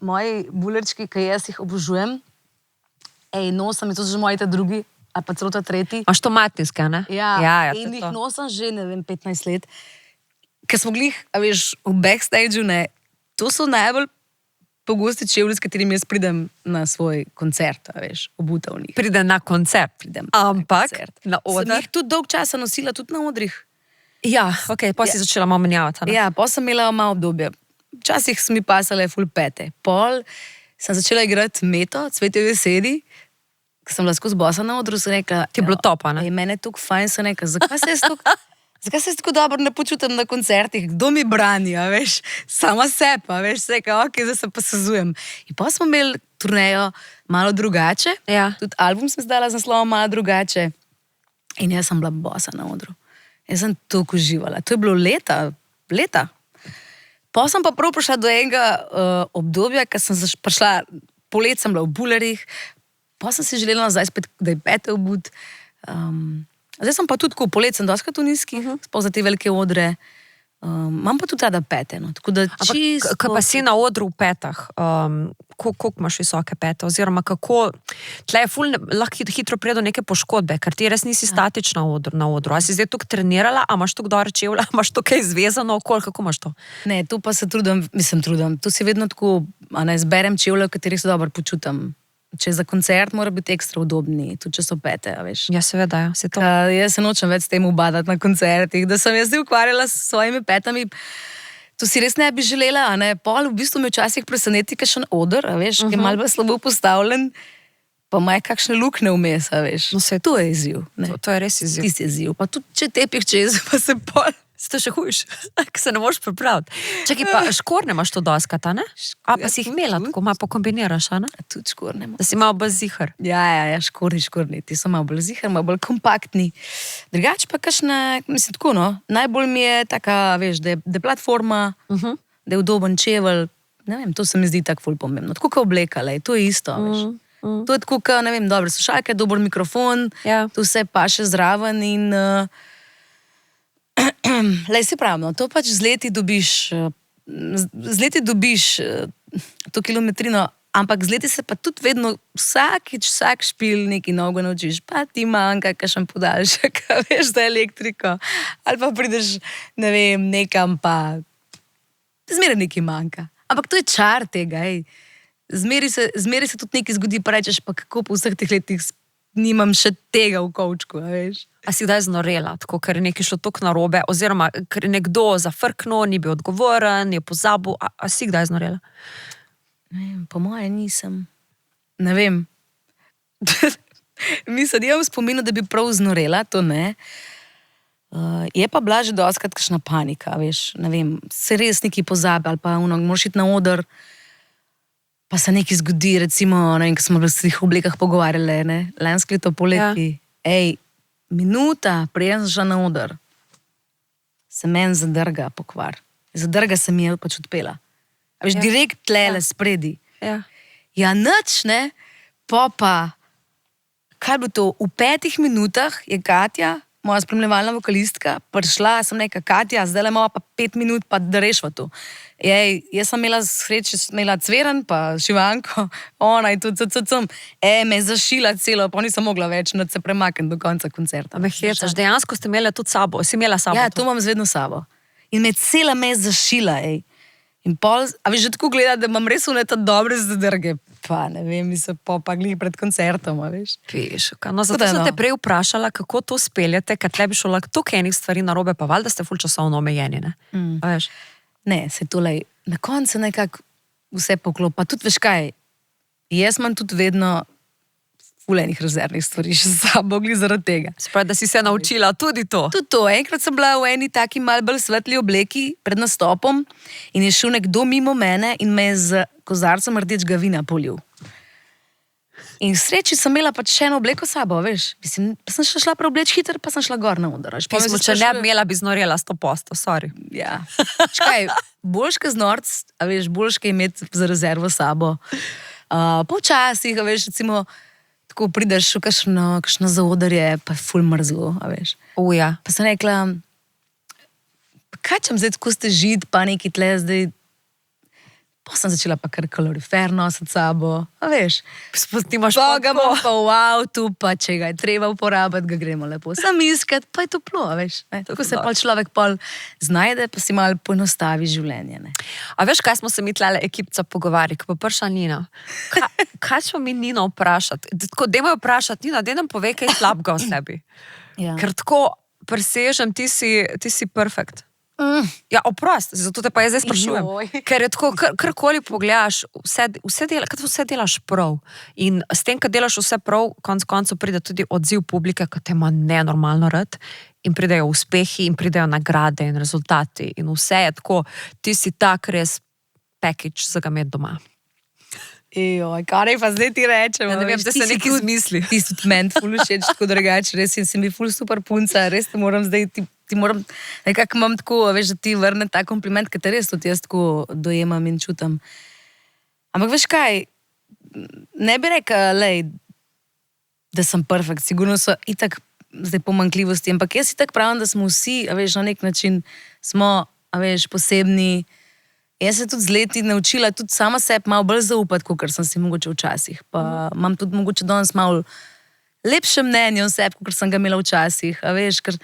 Speaker 2: moji bulerčki, ki jaz jih obožujem, nosim, in to so že moji ta drugi, ali pa celo ta tretji.
Speaker 1: Imaš to matniske, ne?
Speaker 2: Ja, in jih nosim že, ne vem, 15 let. Ker smo glih, a veš, v backstageu, ne, to so najbolj pogosti čevlji, s katerimi jaz pridem na svoj koncert, a veš, obuta v njih.
Speaker 1: Pride na koncert. Ampak na oder.
Speaker 2: Sem jih tudi dolg časa nosila, tudi na odrih.
Speaker 1: Ja, ok, pa si začela malo menjavati, ne?
Speaker 2: Ja, pa sem imela malo obdobje. Včasih so mi pasale ful pete. Pol sem začela igrati meto, Cvetje v jeseni, ko sem bila skozi bosa na odru, sem rekla...
Speaker 1: Ti je bilo topa, ne?
Speaker 2: Mene je tukaj fajn, sem rekla, zakaj se jaz tako dobro ne počutim na koncertih? Kdo mi brani, a veš? Sama sepa, veš? Se rekla, ok, zdaj se pa sezujem. In pa smo imeli turnejo malo drugače.
Speaker 1: Ja.
Speaker 2: Tudi album sem zdala z naslovom malo drugače. In jaz sem bila bosa na odru. Jaz sem toliko uživala. To je bilo leta. Pa sem pa prav prišla do enega obdobja, ko sem prišla, polet sem bila v bulerih, pa sem si želela nazaj spet, da je pete obut. Zdaj sem pa tudi tako, polet sem doskrat v nizkih, sploh za te velike odre. Imam pa tudi rada pete, no. Tako da čisto...
Speaker 1: Ko pa si na odru v petah, koliko imaš visoke pete? Oziroma kako... Tle je lahko hitro pride do neke poškodbe, ker ti res nisi statična na odru. A si zdaj tukaj trenirala, a imaš tukaj dobre čevlje, a imaš tukaj zvezano okol, kako imaš to?
Speaker 2: Ne, tu pa se trudim. Tu si vedno tako, zberem čevlje, v katerih se dobro počutim. Če za koncert mora biti ekstra udobni, tudi če so pete, a veš.
Speaker 1: Ja, seveda, ja, se to.
Speaker 2: Jaz se nočem več s tem ubadati na koncertih, da sem jaz zdaj ukvarjala s svojimi petami. To si res ne bi želela, a ne. Pol v bistvu me včasih preseneti kakšen oder, a veš, ki je malo slabo postavljen, pa ima kakšne luknje vmes, a veš.
Speaker 1: No,
Speaker 2: to je izziv.
Speaker 1: To je res izziv.
Speaker 2: Tisti izziv. Pa tudi če tepih čez, pa se pol...
Speaker 1: Se to še hujš, ki se ne moš pripraviti. Čakaj, pa škorne imaš to doskata, ne? A pa si jih imela, tako malo pokombiniraš, a ne?
Speaker 2: Tudi škorne.
Speaker 1: Da si malo bolj zihar.
Speaker 2: Ja, škorni. Ti so malo bolj zihar, malo bolj kompaktni. Drugače pa kakšna, mislim tako, no, najbolj mi je taka, veš, da je platforma, da je udoben čevelj, ne vem, to se mi zdi tako ful pomembno. Tako kot obleka, to je isto, veš. To je tako, ne vem, dobre slušalke, dober mikrofon, to vse paše zraven in... Lej, si pravno, to pač z leti dobiš to kilometrino, ampak z leti se pa tudi vedno vsak špil nekaj novega naučiš, pa ti manjka kakšen podaljšek, veš, za elektriko, ali pa prideš, ne vem, nekam pa zmeraj nekaj manjka. Ampak to je čar tega, zmeri se tudi nekaj zgodi, pa rečeš, pa kako po vseh teh letih nimam še tega v kovčku, veš.
Speaker 1: A si kdaj znorela, tako, ker je nekaj šlo toliko narobe, oziroma ker je nekdo zafrknil, ni bil odgovoren, je pozabil, a si kdaj znorela?
Speaker 2: Ne vem, po moje nisem. Ne vem. Mislim, imam spominu, da bi prav znorela, to ne. Je pa bila že dostakrat kakšna panika, veš, ne vem, se res nekaj pozabi, ali pa moraš iti na oder, pa se nekaj zgodi, recimo, ne vem, ko smo v tih oblekah pogovarjali, ne, lansko leto poleti. Minuta, preden sem šla na oder, se meni zadrga pokvar. Zadrga se mi je pač odpela. A veš, direkt tlele spredi.
Speaker 1: Ja.
Speaker 2: Ja, nič, ne, pa, kaj bo to, v 5 minutah je Katja, moja spremljevalna vokalistka, prišla, sem rekla, Katja, zdaj le imamo pa 5 minut, pa da rešva to. Jaz sem imela sreče, imela Cveren, pa Šivanko, ona je tudi, me je zašila celo, pa nisem mogla več, da se premaknem do konca koncerta.
Speaker 1: Me hecaš, dejansko ste imeli tudi sabo, si imela sabo.
Speaker 2: Ja, to imam vedno sabo. In me cela me je zašila, In pol, a veš, že tako gleda, da imam res vneta dobre zadrge. Pa ne vem, mi se pa glih pred koncertom, a veš.
Speaker 1: Piška. No, zato sem te prej vprašala, kako to speljete, ker tle bi šlo lahko toliko enih stvari narobe, pa valjda ste ful časovno omejeni, ne? A veš?
Speaker 2: Ne, se tole, na koncu nekako vse poklopa. Tudi veš kaj, jaz imam tudi vedno enih rezervnih stvari še s sabo, glih zaradi tega.
Speaker 1: Spravi, da si se naučila tudi to.
Speaker 2: Tudi to, enkrat sem bila v eni taki mal bolj svetli obleki pred nastopom in je šel nekdo mimo mene in me je z kozarcem rdečega vina polil. In v sreči sem imela pač še eno obleko s sabo, veš. Mislim, pa sem šla preobleč hiter, pa sem šla gor na oder.
Speaker 1: Pismo, če ne bi imela, bi znorjela 100%, sorry.
Speaker 2: Ja. Čakaj, boljške znorc, a veš, boljške imeti za rezervo s sabo. Počasih, a veš, recimo, tako prideš v kakšno zaodrje, pa je ful mrzlo, a veš.
Speaker 1: Ja.
Speaker 2: Pa sem rekla, kaj čem zdaj tako stežiti, pa neki tle zdaj. Pa sem začela pa kar kalorifer nositi s sabo, a veš.
Speaker 1: Spostimaš
Speaker 2: pa ga bom pa v avtu, pa če ga je treba uporabiti, ga gremo lepo sam iskat, pa je toplo, a veš. Tako se pa človek pol znajde, pa si malo poenostavi življenje. Ne.
Speaker 1: A veš, kaj smo se mi tlele ekipca pogovarjali, ko pa prišla Nina? Kaj smo mi Nino vprašati? Tako, dajmo jo vprašati, Nina, daj nam pove, kaj slabega o sebi.
Speaker 2: Ja.
Speaker 1: Ker tako presežem, ti si perfekt. Ja, oprost, zato te pa jaz zdaj sprašujem. Ker je tako, karkoli pogledaš, vse delaš prav. In s tem, kad delaš vse prav, konec koncev pride tudi odziv publike, ki te ima nenormalno rad, in pridejo uspehi, in pridejo nagrade in rezultati. In vse je tako, ti si tak res package za ga imeti doma.
Speaker 2: Kaj pa zdaj ti rečem?
Speaker 1: Ja, ne vem, da se nekaj zmisli.
Speaker 2: Ti si tudi meni ful všeč, tako drugače, res in si mi ful super punca, res te moram zdaj, ti moram, nekako imam tako, veš, da ti vrne ta kompliment, ker te res tudi jaz tako dojemam in čutam. Ampak veš kaj, ne bi rekel, da sem perfekt, sigurno so itak zdaj pomanjkljivosti, ampak jaz si tak pravim, da smo vsi, a veš, na nek način smo, a veš, posebni. Jaz se tudi z leti naučila tudi sama sebi malo bolj zaupati, kot sem si mogoče včasih. Pa imam tudi mogoče danes malo lepše mnenje o sebi, kot sem ga imela včasih. A veš, ker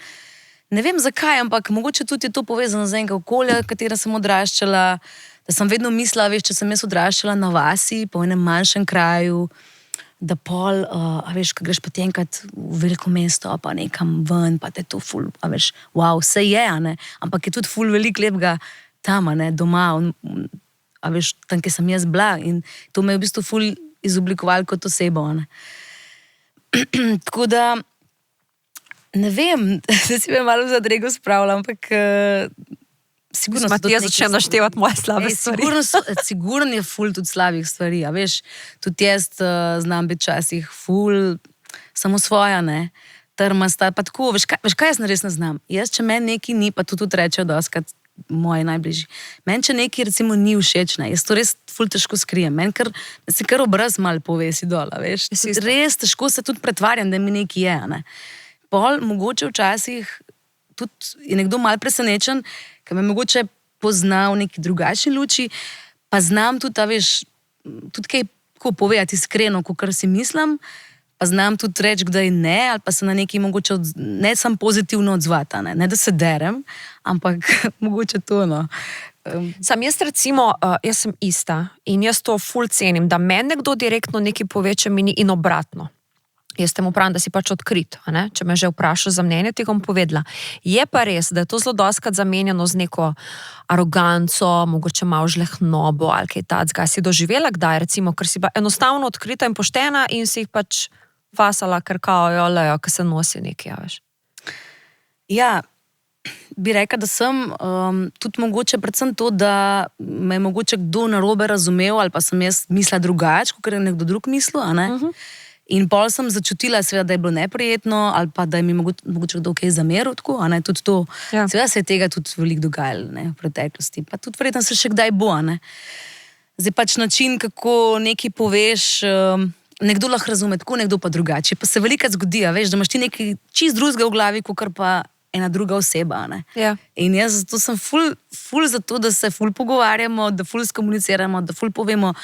Speaker 2: ne vem zakaj, ampak mogoče tudi je to povezano z enega okolja, v katerem sem odraščala, da sem vedno mislila, veš, če sem jaz odraščala na vasi, po enem manjšem kraju, da pol, a veš, ko greš potem enkrat v veliko mesto, pa nekam ven, pa te to ful, a veš, wow, vse je, a ne, ampak je tudi ful veliko lepega tam, ne, doma, a veš, tam, kjer sem jaz bila in to me je v bistvu ful izoblikovalo kot osebo, ne. Tako da, ne vem, da si me malo zadrego spravila, ampak sigurno so tudi
Speaker 1: jaz začnem naštevati moje slabe stvari.
Speaker 2: Sigurno je ful tudi slabih stvari, a veš, tudi jaz znam biti časih ful samo svoja, ne, trmasta, pa tako, veš kaj jaz res ne znam? Jaz, če meni nekaj ni, pa to tudi rečejo doskrat moji najbližji. Meni, če nekaj recimo ni všeč, ne, jaz to res ful težko skrijem. Meni se kar obraz malo povesi dol, veš. Res težko se tudi pretvarjam, da mi nekaj je, ne. Pol mogoče včasih tudi je nekdo malo presenečen, ker me mogoče pozna v neki drugačni luči, pa znam tudi, a veš, tudi kaj povedati iskreno, kakor si mislim, pa znam tudi reči, kdaj ne, ali pa se na nekaj mogoče ne sam pozitivno odzvati, ne da se derem, ampak mogoče to, no.
Speaker 1: Sam jaz recimo, jaz sem ista in jaz to ful cenim, da meni nekdo direktno nekaj pove, če mi ni in obratno. Jaz temu pravim, da si pač odkrit, ne? Če me že vprašaš za mnenje, ti bom povedala. Je pa res, da je to zelo dostikrat zamenjano z neko aroganco, mogoče malo žlehnobo ali kaj tacga. Si doživela kdaj, recimo, ker si bila enostavno odkrita in poštena in si jih pač fasala, ker kao, jolejo, ker se nosi nekaj, ja, veš.
Speaker 2: Ja, bi rekla, da sem tudi mogoče predvsem to, da me je mogoče kdo narobe razumel ali pa sem jaz mislila drugače, kot je nekdo drug mislil, a ne? In pol sem začutila, seveda, da je bilo neprijetno ali pa da je mi mogoče kdo kaj zameril, tako, a ne, tudi to. Ja. Seveda se je tega tudi veliko dogajalo, ne, v preteklosti. Pa tudi verjetno se še kdaj bo, a ne. Zdaj pač način, kako nekaj poveš, nekdo lahko razume tako, nekdo pa drugače. Pa se velikokrat zgodi, veš, da imaš ti nekaj čist drugega v glavi, kot pa ena druga oseba. Ne?
Speaker 1: Ja.
Speaker 2: In jaz zato sem ful za to, da se ful pogovarjamo, da ful skomuniciramo, da ful povemo.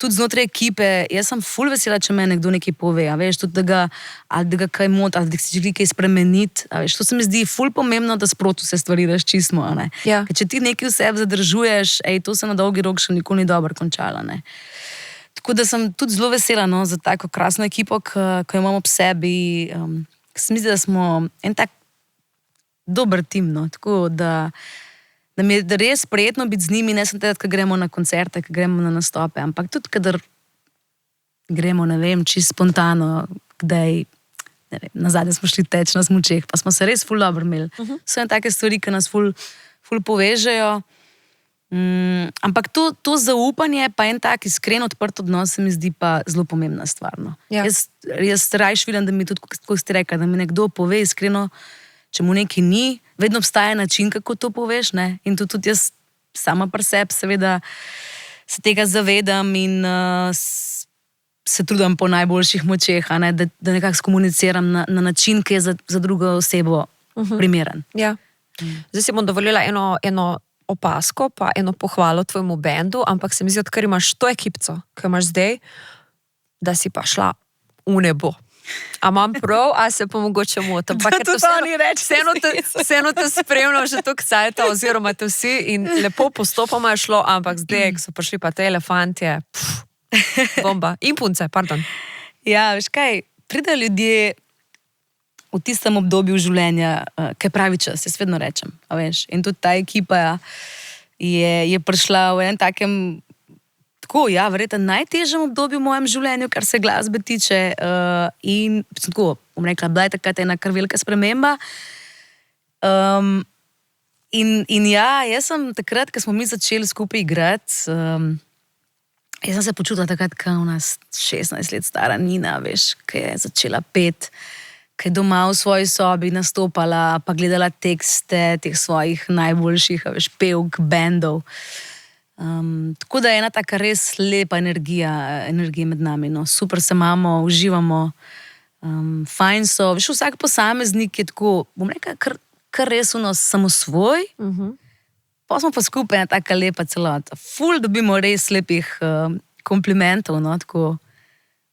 Speaker 2: Tudi znotraj ekipe, jaz sem ful vesela, če me nekdo nekaj pove, veš, tudi da ga kaj moti, ali da si želi kaj spremeniti. Veš, to se mi zdi ful pomembno, da sproti vse stvari razčistimo.
Speaker 1: Ja.
Speaker 2: Ker če ti nekaj v sebi zadržuješ, to se na dolgi rok še nikoli ni dobro končalo. Tako da sem tudi zelo vesela za tako krasno ekipo, ki jo imamo ob sebi. Se mi zdi, da smo en tak dober tim, tako da mi je res prijetno biti z njimi, ne samo takrat, ko gremo na koncerte, ko gremo na nastope, ampak tudi, kadar gremo, ne vem, čisto spontano, kdaj, ne vem, nazadnje smo šli teč na smučeh, pa smo se res ful dobro imeli. So ene take stvari, ki nas ful povežejo. Ampak to zaupanje, pa en tak iskren, odprt odnos, se mi zdi pa zelo pomembna stvar.
Speaker 1: Ja.
Speaker 2: Jaz rajš vidim, da mi tudi, kako ste rekli, da mi nekdo pove iskreno, če mu nekaj ni, vedno obstaja način, kako to poveš, ne? In tudi jaz sama pri sebi seveda se tega zavedam in se trudim po najboljših močeh, da nekako skomuniciram na način, ki je za drugo osebo primeren.
Speaker 1: Ja. Zdaj si bom dovolila eno opasko, pa eno pohvalo tvojemu bendu, ampak se mi zdi, odkar imaš to ekipco, ki imaš zdaj, da si pa šla v nebo. A imam prav, a se pa mogoče motim? Vseeno te spremljam že toliko cajta, oziroma te vsi in lepo postopoma je šlo, ampak zdaj, ko so prišli pa te elefantje, bomba. In punce, pardon.
Speaker 2: Ja, veš kaj, pridejo ljudje v tistem obdobju življenja, kaj pravi čas, jaz vedno rečem, a veš. In tudi ta ekipa je prišla v enem takem, tako, ja, verjetno najtežjem obdobju v mojem življenju, kar se glasbe tiče, in tako, bom rekla, bila je takrat ena kar velika sprememba. In ja, jaz sem takrat, ko smo mi začeli skupaj igrati, jaz sem se počutila takrat, ko u nas 16 let stara Nina, veš, ki je začela peti, ki je doma v svoji sobi nastopala, pa gledala tekste teh svojih najboljših, veš, pevk, bendov. Tako da je ena taka res lepa energija med nami, no. Super se imamo, uživamo, fajn so, veš, vsak posameznik je tako, bom rekla, kar res samosvoj, pa smo pa skupaj ena taka lepa celota. Ful dobimo res lepih komplimentov, no, tako,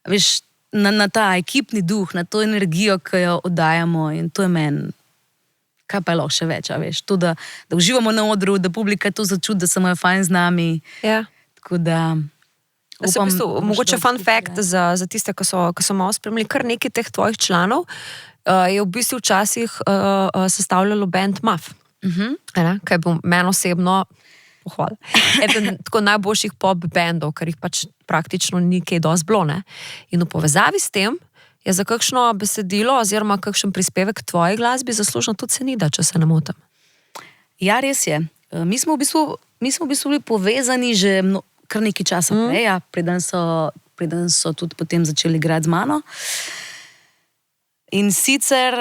Speaker 2: veš, na ta ekipni duh, na to energijo, ki jo oddajamo, in to je meni, kaj pa je lahko še več, veš, to, da uživamo na odru, da publika to začuti, da se imajo fajn z nami.
Speaker 1: Ja.
Speaker 2: Tako da upam,
Speaker 1: v bistvu, mogoče fun fact za tiste, ki so malo spremljali, kar nekaj teh tvojih članov je v bistvu včasih sestavljalo band Muff. Kaj je bil meni osebno pohval. Eden tako najboljših pop bandov, ker jih pač praktično ni kaj dosti bilo, ne. In v povezavi s tem je za kakšno besedilo oziroma kakšen prispevek tvoji glasbi zaslužno tudi Senida, če se ne motim.
Speaker 2: Ja, res je. Mi smo v bistvu bili povezani že kar nekaj časa prej, preden so tudi potem začeli igrati z mano. In sicer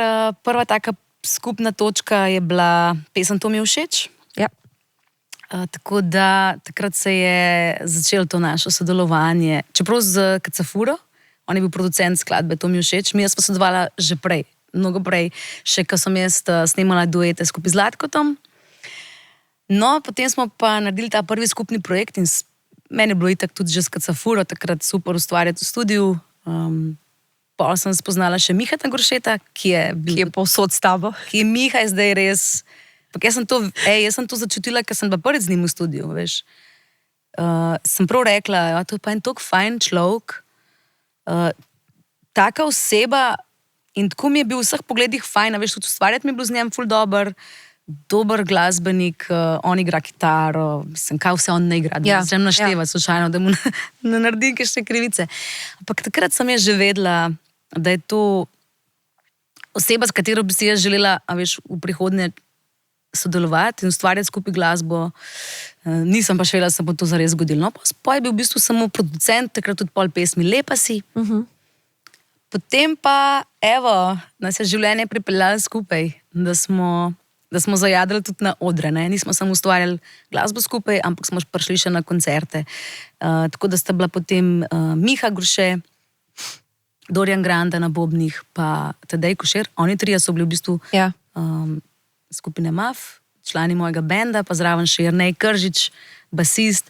Speaker 2: prva taka skupna točka je bila pesem To mi je všeč.
Speaker 1: Ja.
Speaker 2: Tako da takrat se je začelo to naše sodelovanje, čeprav z Kacafuro, on je bil producent skladbe To mi je všeč, mi jaz pa sodelovala že prej, mnogo prej, še ko sem jaz snemala duete skupaj z Zlatkotom. No, potem smo pa naredili ta prvi skupni projekt in meni je bilo itak tudi že s Kacafuro takrat super ustvarjati v studiu. Pa sem spoznala še Mihata Goršeta, ki je
Speaker 1: povsod s tabo.
Speaker 2: Ki je Miha je zdaj res. Jaz sem to začutila, ker sem bila prvič z njim v studiu, veš. Sem prav rekla, to je pa en tok fajn človek, taka oseba, in tako mi je bil v vseh pogledih fajn, veš, tudi ustvarjati mi je bilo z njem ful dober glasbenik, on igra kitaro, mislim, kaj vse on ne igra, da se našteva slučajno, da mu ne naredim kakšne krivice. Ampak takrat sem jaz že vedela, da je to oseba, s katero bi si jaz želela, veš, v prihodnje sodelovati in ustvarjati skupaj glasbo. Nisem pa še vedela, da se bo to zares zgodilo. No, pa je bil v bistvu samo producent, takrat tudi pol pesmi Lepa si. Potem pa, evo, nas je življenje pripeljalo skupaj, da smo da smo zajadrali tudi na odre. Ne? Nismo samo ustvarjali glasbo skupaj, ampak smo prišli še na koncerte. Tako da sta bila potem Miha Gruše, Dorian Granda na bobnih, pa Tadej Košer. Oni trije so bili v bistvu skupine MAF, člani mojega benda, pa zraven še Jernej Kržič, basist,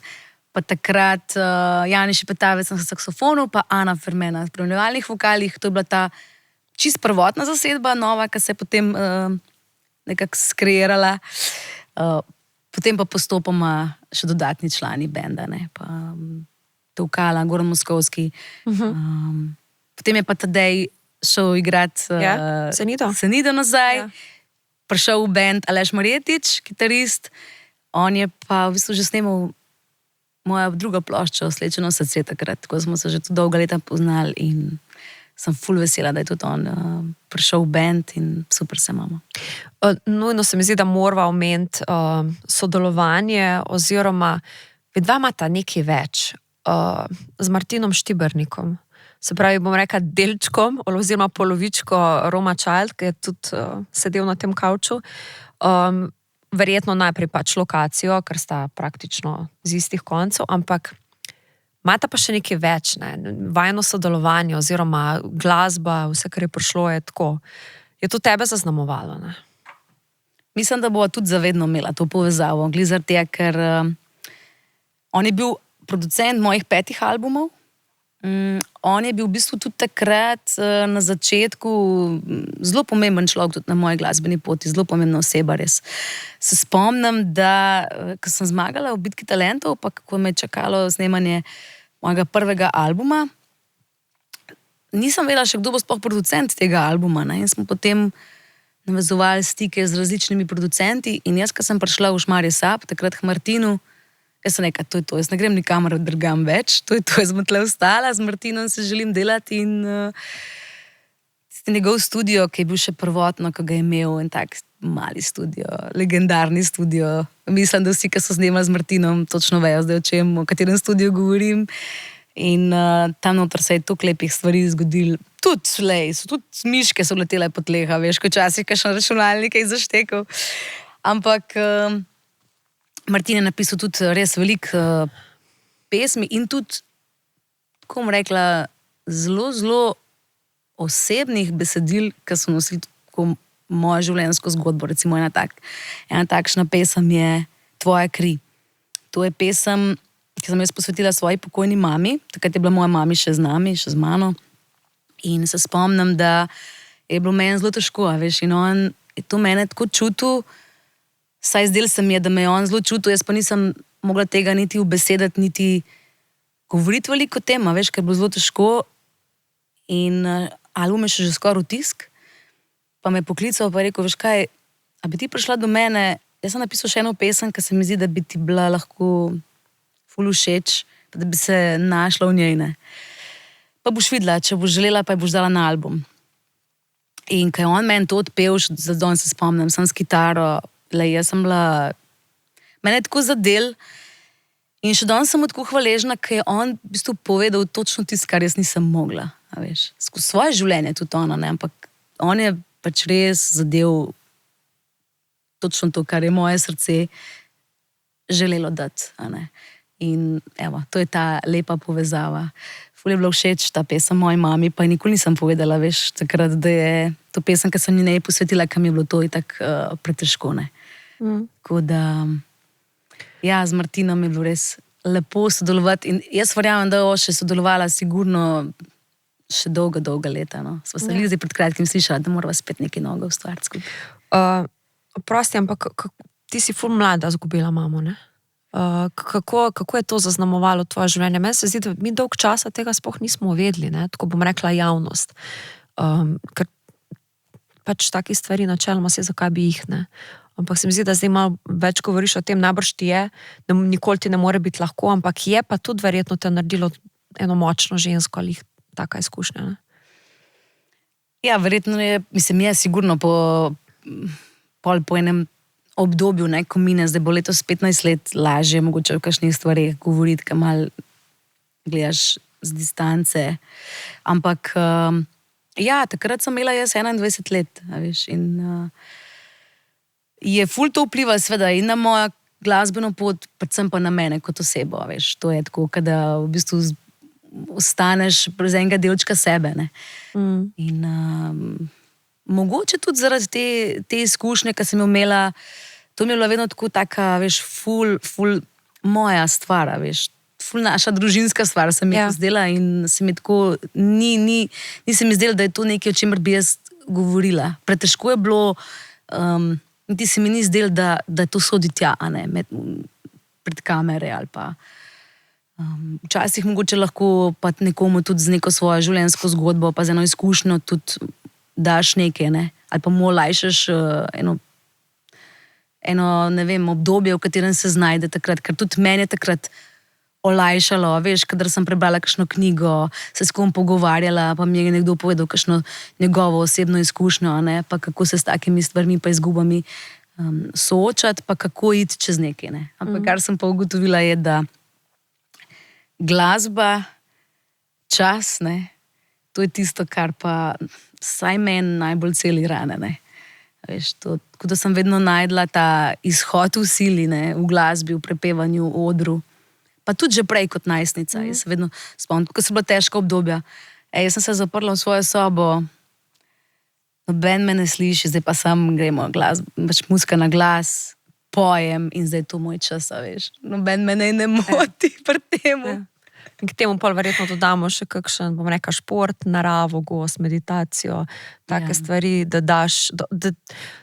Speaker 2: pa takrat Jani Šepetavec na saksofonu, pa Ana Fermena na spremljevalnih vokalih. To je bila ta čist prvotna zasedba, nova, ki se je potem nekako skreirala. Potem pa postopoma še dodatni člani benda, ne, pa Tevkala, Goran Moskovski. Potem je pa Tadej šel igrati Senido nazaj, prišel v band Aleš Marjetič, kitarist, on je pa v bistvu že snemal moja druga plošča Slečeno srce takrat, tako smo se že tu dolga leta poznali in sem ful vesela, da je tudi on prišel v band in super se imamo.
Speaker 1: Nujno se mi zdi, da morava omeniti sodelovanje oziroma vidva imata nekaj več z Martinom Štibernikom. Se pravi, bom rekla delčkom oziroma polovičko Roma Child, ki je tudi sedel na tem kavču. Verjetno najprej pač lokacijo, ker sta praktično z istih koncev, ampak imata pa še nekaj več, ne? Vajno sodelovanje oziroma glasba, vse, kar je prišlo, je tako. Je to tebe zaznamovalo, ne?
Speaker 2: Mislim, da bova tudi zavedno imela to povezavo, glizar tega, ker on je bil producent mojih 5 albumov. On je bil v bistvu tudi takrat na začetku zelo pomemben človek tudi na moji glasbeni poti, zelo pomembna oseba res. Se spomnim, da ko sem zmagala v Bitki talentov, pa kako me je čakalo snemanje mojega prvega albuma, nisem vedela še, kdo bo sploh producent tega albuma, ne? In smo potem navezovali stike z različnimi producenti in jaz, ko sem prišla v Šmarje Sap, takrat k Martinu, jaz sem nekaj, to je to, jaz ne grem nikamor drugam več, to je to, jaz sem tle ostala, z Martinom se želim delati in njegov studio, ki je bil še prvotno, ko ga je imel, en tak mali studio, legendarni studio. Mislim, da vsi, ki so snemali z Martinom, točno vejo zdaj, o katerem studiu govorim. In tam noter se je toliko lepih stvari zgodil. Tudi miške so letele po tleh, veš, ko včasih kakšen računalnik je zaštekal. Ampak Martin je napisal tudi res veliko pesmi in tudi, tako bom rekla, zelo osebnih besedil, ki so nosili tako mojo življenjsko zgodbo. Recimo ena takšna pesem je Tvoja kri. To je pesem, ki sem jaz posvetila svoji pokojni mami. Takrat je bila moja mami še z nami, še z mano. In se spomnim, da je bilo meni zelo težko, veš, in on je to mene tako čutil, saj zdel se mi je, da me je on zelo čutil, jaz pa nisem mogla tega niti ubesedati, niti govoriti veliko o tem, veš, ker je bilo zelo težko. In album je še že skoraj v tisk, pa me je poklical, pa je rekel, veš kaj, a bi ti prišla do mene, jaz sem napisal še eno pesem, ki se mi zdi, da bi ti bila lahko ful všeč, pa da bi se našla v njej, ne. Pa boš videla, če boš želela, pa je boš dala na album. In ko je on meni to odpel, za danes se spomnim, sem s kitaro, jaz sem bila, mene je tako zadel in še danes sem mu tako hvaležna, ker je on v bistvu povedal točno tisto, kar jaz nisem mogla, a veš, skozi svoje življenje tudi ona, ne, ampak on je pač res zadev točno to, kar je moje srce želelo dati, a ne. In evo, to je ta lepa povezava. Ful je bilo všeč ta pesem moji mami, pa nikoli nisem povedala, veš, takrat, da je to pesem, ki sem njej posvetila, kam je bilo to itak pretežko, ne. Tako da, ja, z Martinom je bilo res lepo sodelovati in jaz verjamem, da bo še sodelovala sigurno še dolga leta, no. Sva se zdaj pred kratkim slišala, da morava spet nekaj novega ustvariti skupaj.
Speaker 1: Oprosti, ampak ti si ful mlada izgubila mamo, ne? Kako je to zaznamovalo tvoje življenje? Meni se zdi, da mi dolg časa tega sploh nismo vedeli, ne? Tako bom rekla javnost. Ker pač takih stvari načeloma se zakaj bi jih, ne? Ampak se mi zdi, da zdaj malo več govoriš o tem, najbrž ti je, da nikoli ti ne more biti lahko, ampak je pa tudi verjetno te naredilo eno močno žensko ali taka izkušnja, ne?
Speaker 2: Ja, verjetno je, mislim, je sigurno po enem obdobju, ne, ko mine, zdaj bo letos 15 let lažje mogoče v kakšnih stvareh govoriti, kaj malo gledaš z distance. Ampak ja, takrat sem imela jaz 21 let, a veš, in je ful to vpliva seveda in na mojo glasbeno pot, predvsem pa na mene kot osebo, veš. To je tako, kada v bistvu ostaneš brez enega delčka sebe, ne. In mogoče tudi zaradi te izkušnje, ki sem jo imela, to mi je bila vedno tako taka, veš, ful moja stvar, veš, ful naša družinska stvar se mi je zdela in se mi tako, ni se mi zdelo, da je to nekaj, o čemer bi jaz govorila. Pretežko je bilo, niti se mi ni zdelo, da to sodi tja, a ne, pred kamere ali pa. Včasih mogoče lahko pa nekomu tudi z neko svojo življenjsko zgodbo, pa z eno izkušnjo tudi daš nekaj, ne, ali pa mu olajšaš eno, ne vem, obdobje, v katerem se znajde takrat, ker tudi meni je takrat olajšalo, veš, kadar sem prebrala kakšno knjigo, se s kom pogovarjala, pa mi je nekdo povedal kakšno njegovo osebno izkušnjo, ne, pa kako se s takimi stvarmi pa izgubami soočati, pa kako iti čez nekaj, ne. Ampak kar sem pa ugotovila je, da glasba, čas, ne, to je tisto, kar pa saj meni najbolj celi rane, ne. Veš, tako da sem vedno najdla ta izhod v sili, ne, v glasbi, v prepevanju, v odru. Pa tudi že prej kot najstnica. Jaz se vedno spomnim, ko so bila težka obdobja. Jaz sem se zaprla v svojo sobo, noben me ne sliši, zdaj pa sam gremo pač muzika na glas, pojem in zdaj je to moj čas, veš. Noben me ne moti pri temu.
Speaker 1: In k temu pol verjetno dodamo še kakšen, bom rekla, šport, naravo, gost, meditacijo, take stvari, da daš, da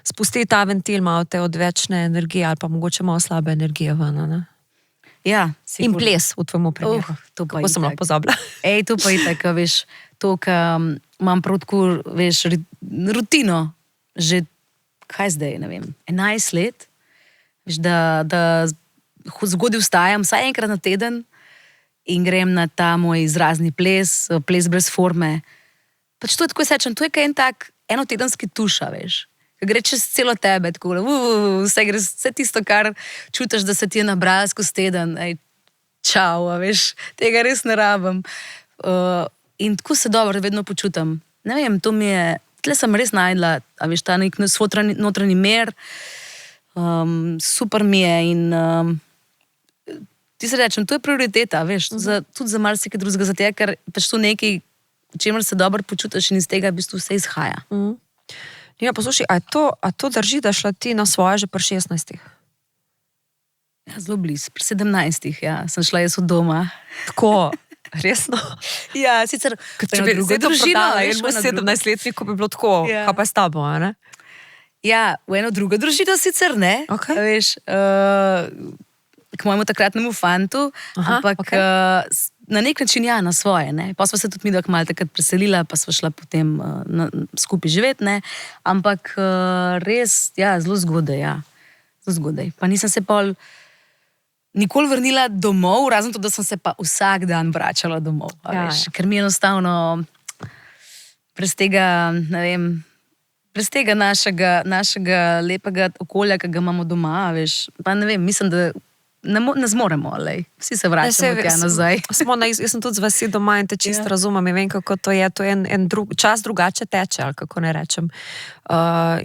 Speaker 1: spusti ta ventil malo te odvečne energije ali pa mogoče malo slabe energije ven, ne?
Speaker 2: Ja,
Speaker 1: in ples v tvojemu primeru. Kako sem lahko pozabila.
Speaker 2: To pa itak, veš, to, ka imam prav tako, veš, rutino, že, kaj zdaj, ne vem, 11 let, veš, da zgodaj vstajam, vsaj enkrat na teden in grem na ta moj izrazni ples brez forme. Pač to je tako sečem, to je kaj en tak enotedenski tuša, veš. Gre čez celo tebe, tako, vse tisto, kar čutiš, da se ti je nabralo skozi teden, čau, veš, tega res ne rabim. In tako se dobro vedno počutim. Ne vem, to mi je, tle sem res najdla, a veš, ta nek notranji mir, super mi je in ti se rečem, to je prioriteta, veš, tudi za marsikaj drugega, za tega, ker pač to nekaj, v čemer se dobro počutiš in iz tega v bistvu vse izhaja.
Speaker 1: Nina, poslušaj, a to drži, da šla ti na svoje že pri 16?
Speaker 2: Ja, zelo blizu, pri 17, ja, sem šla jaz od doma.
Speaker 1: Tako, resno?
Speaker 2: Ja, sicer,
Speaker 1: če bi zdaj to prodala, jaz bo 17-letnik, ko bi bilo tako, kaj pa s tabo, ne?
Speaker 2: Ja, v eno drugo družino sicer ne, veš, k mojemu takratnemu fantu, ampak na nek način ja, na svoje, ne. Pa sva se tudi midva kmalu takrat preselila, pa sva šla potem skupaj živeti, ne. Ampak res, ja, zelo zgodaj, ja. Zelo zgodaj. Pa nisem se pol nikoli vrnila domov, razen to, da sem se pa vsak dan vračala domov, veš. Ker mi enostavno brez tega, ne vem, brez tega našega lepega okolja, ki ga imamo doma, veš, pa ne vem, mislim, da ne zmoremo, lej. Vsi se vračamo tja nazaj.
Speaker 1: Jaz sem tudi z vasi doma in te čisto razumem in vem, kako to je. To je čas drugače teče, ali kako ne rečem.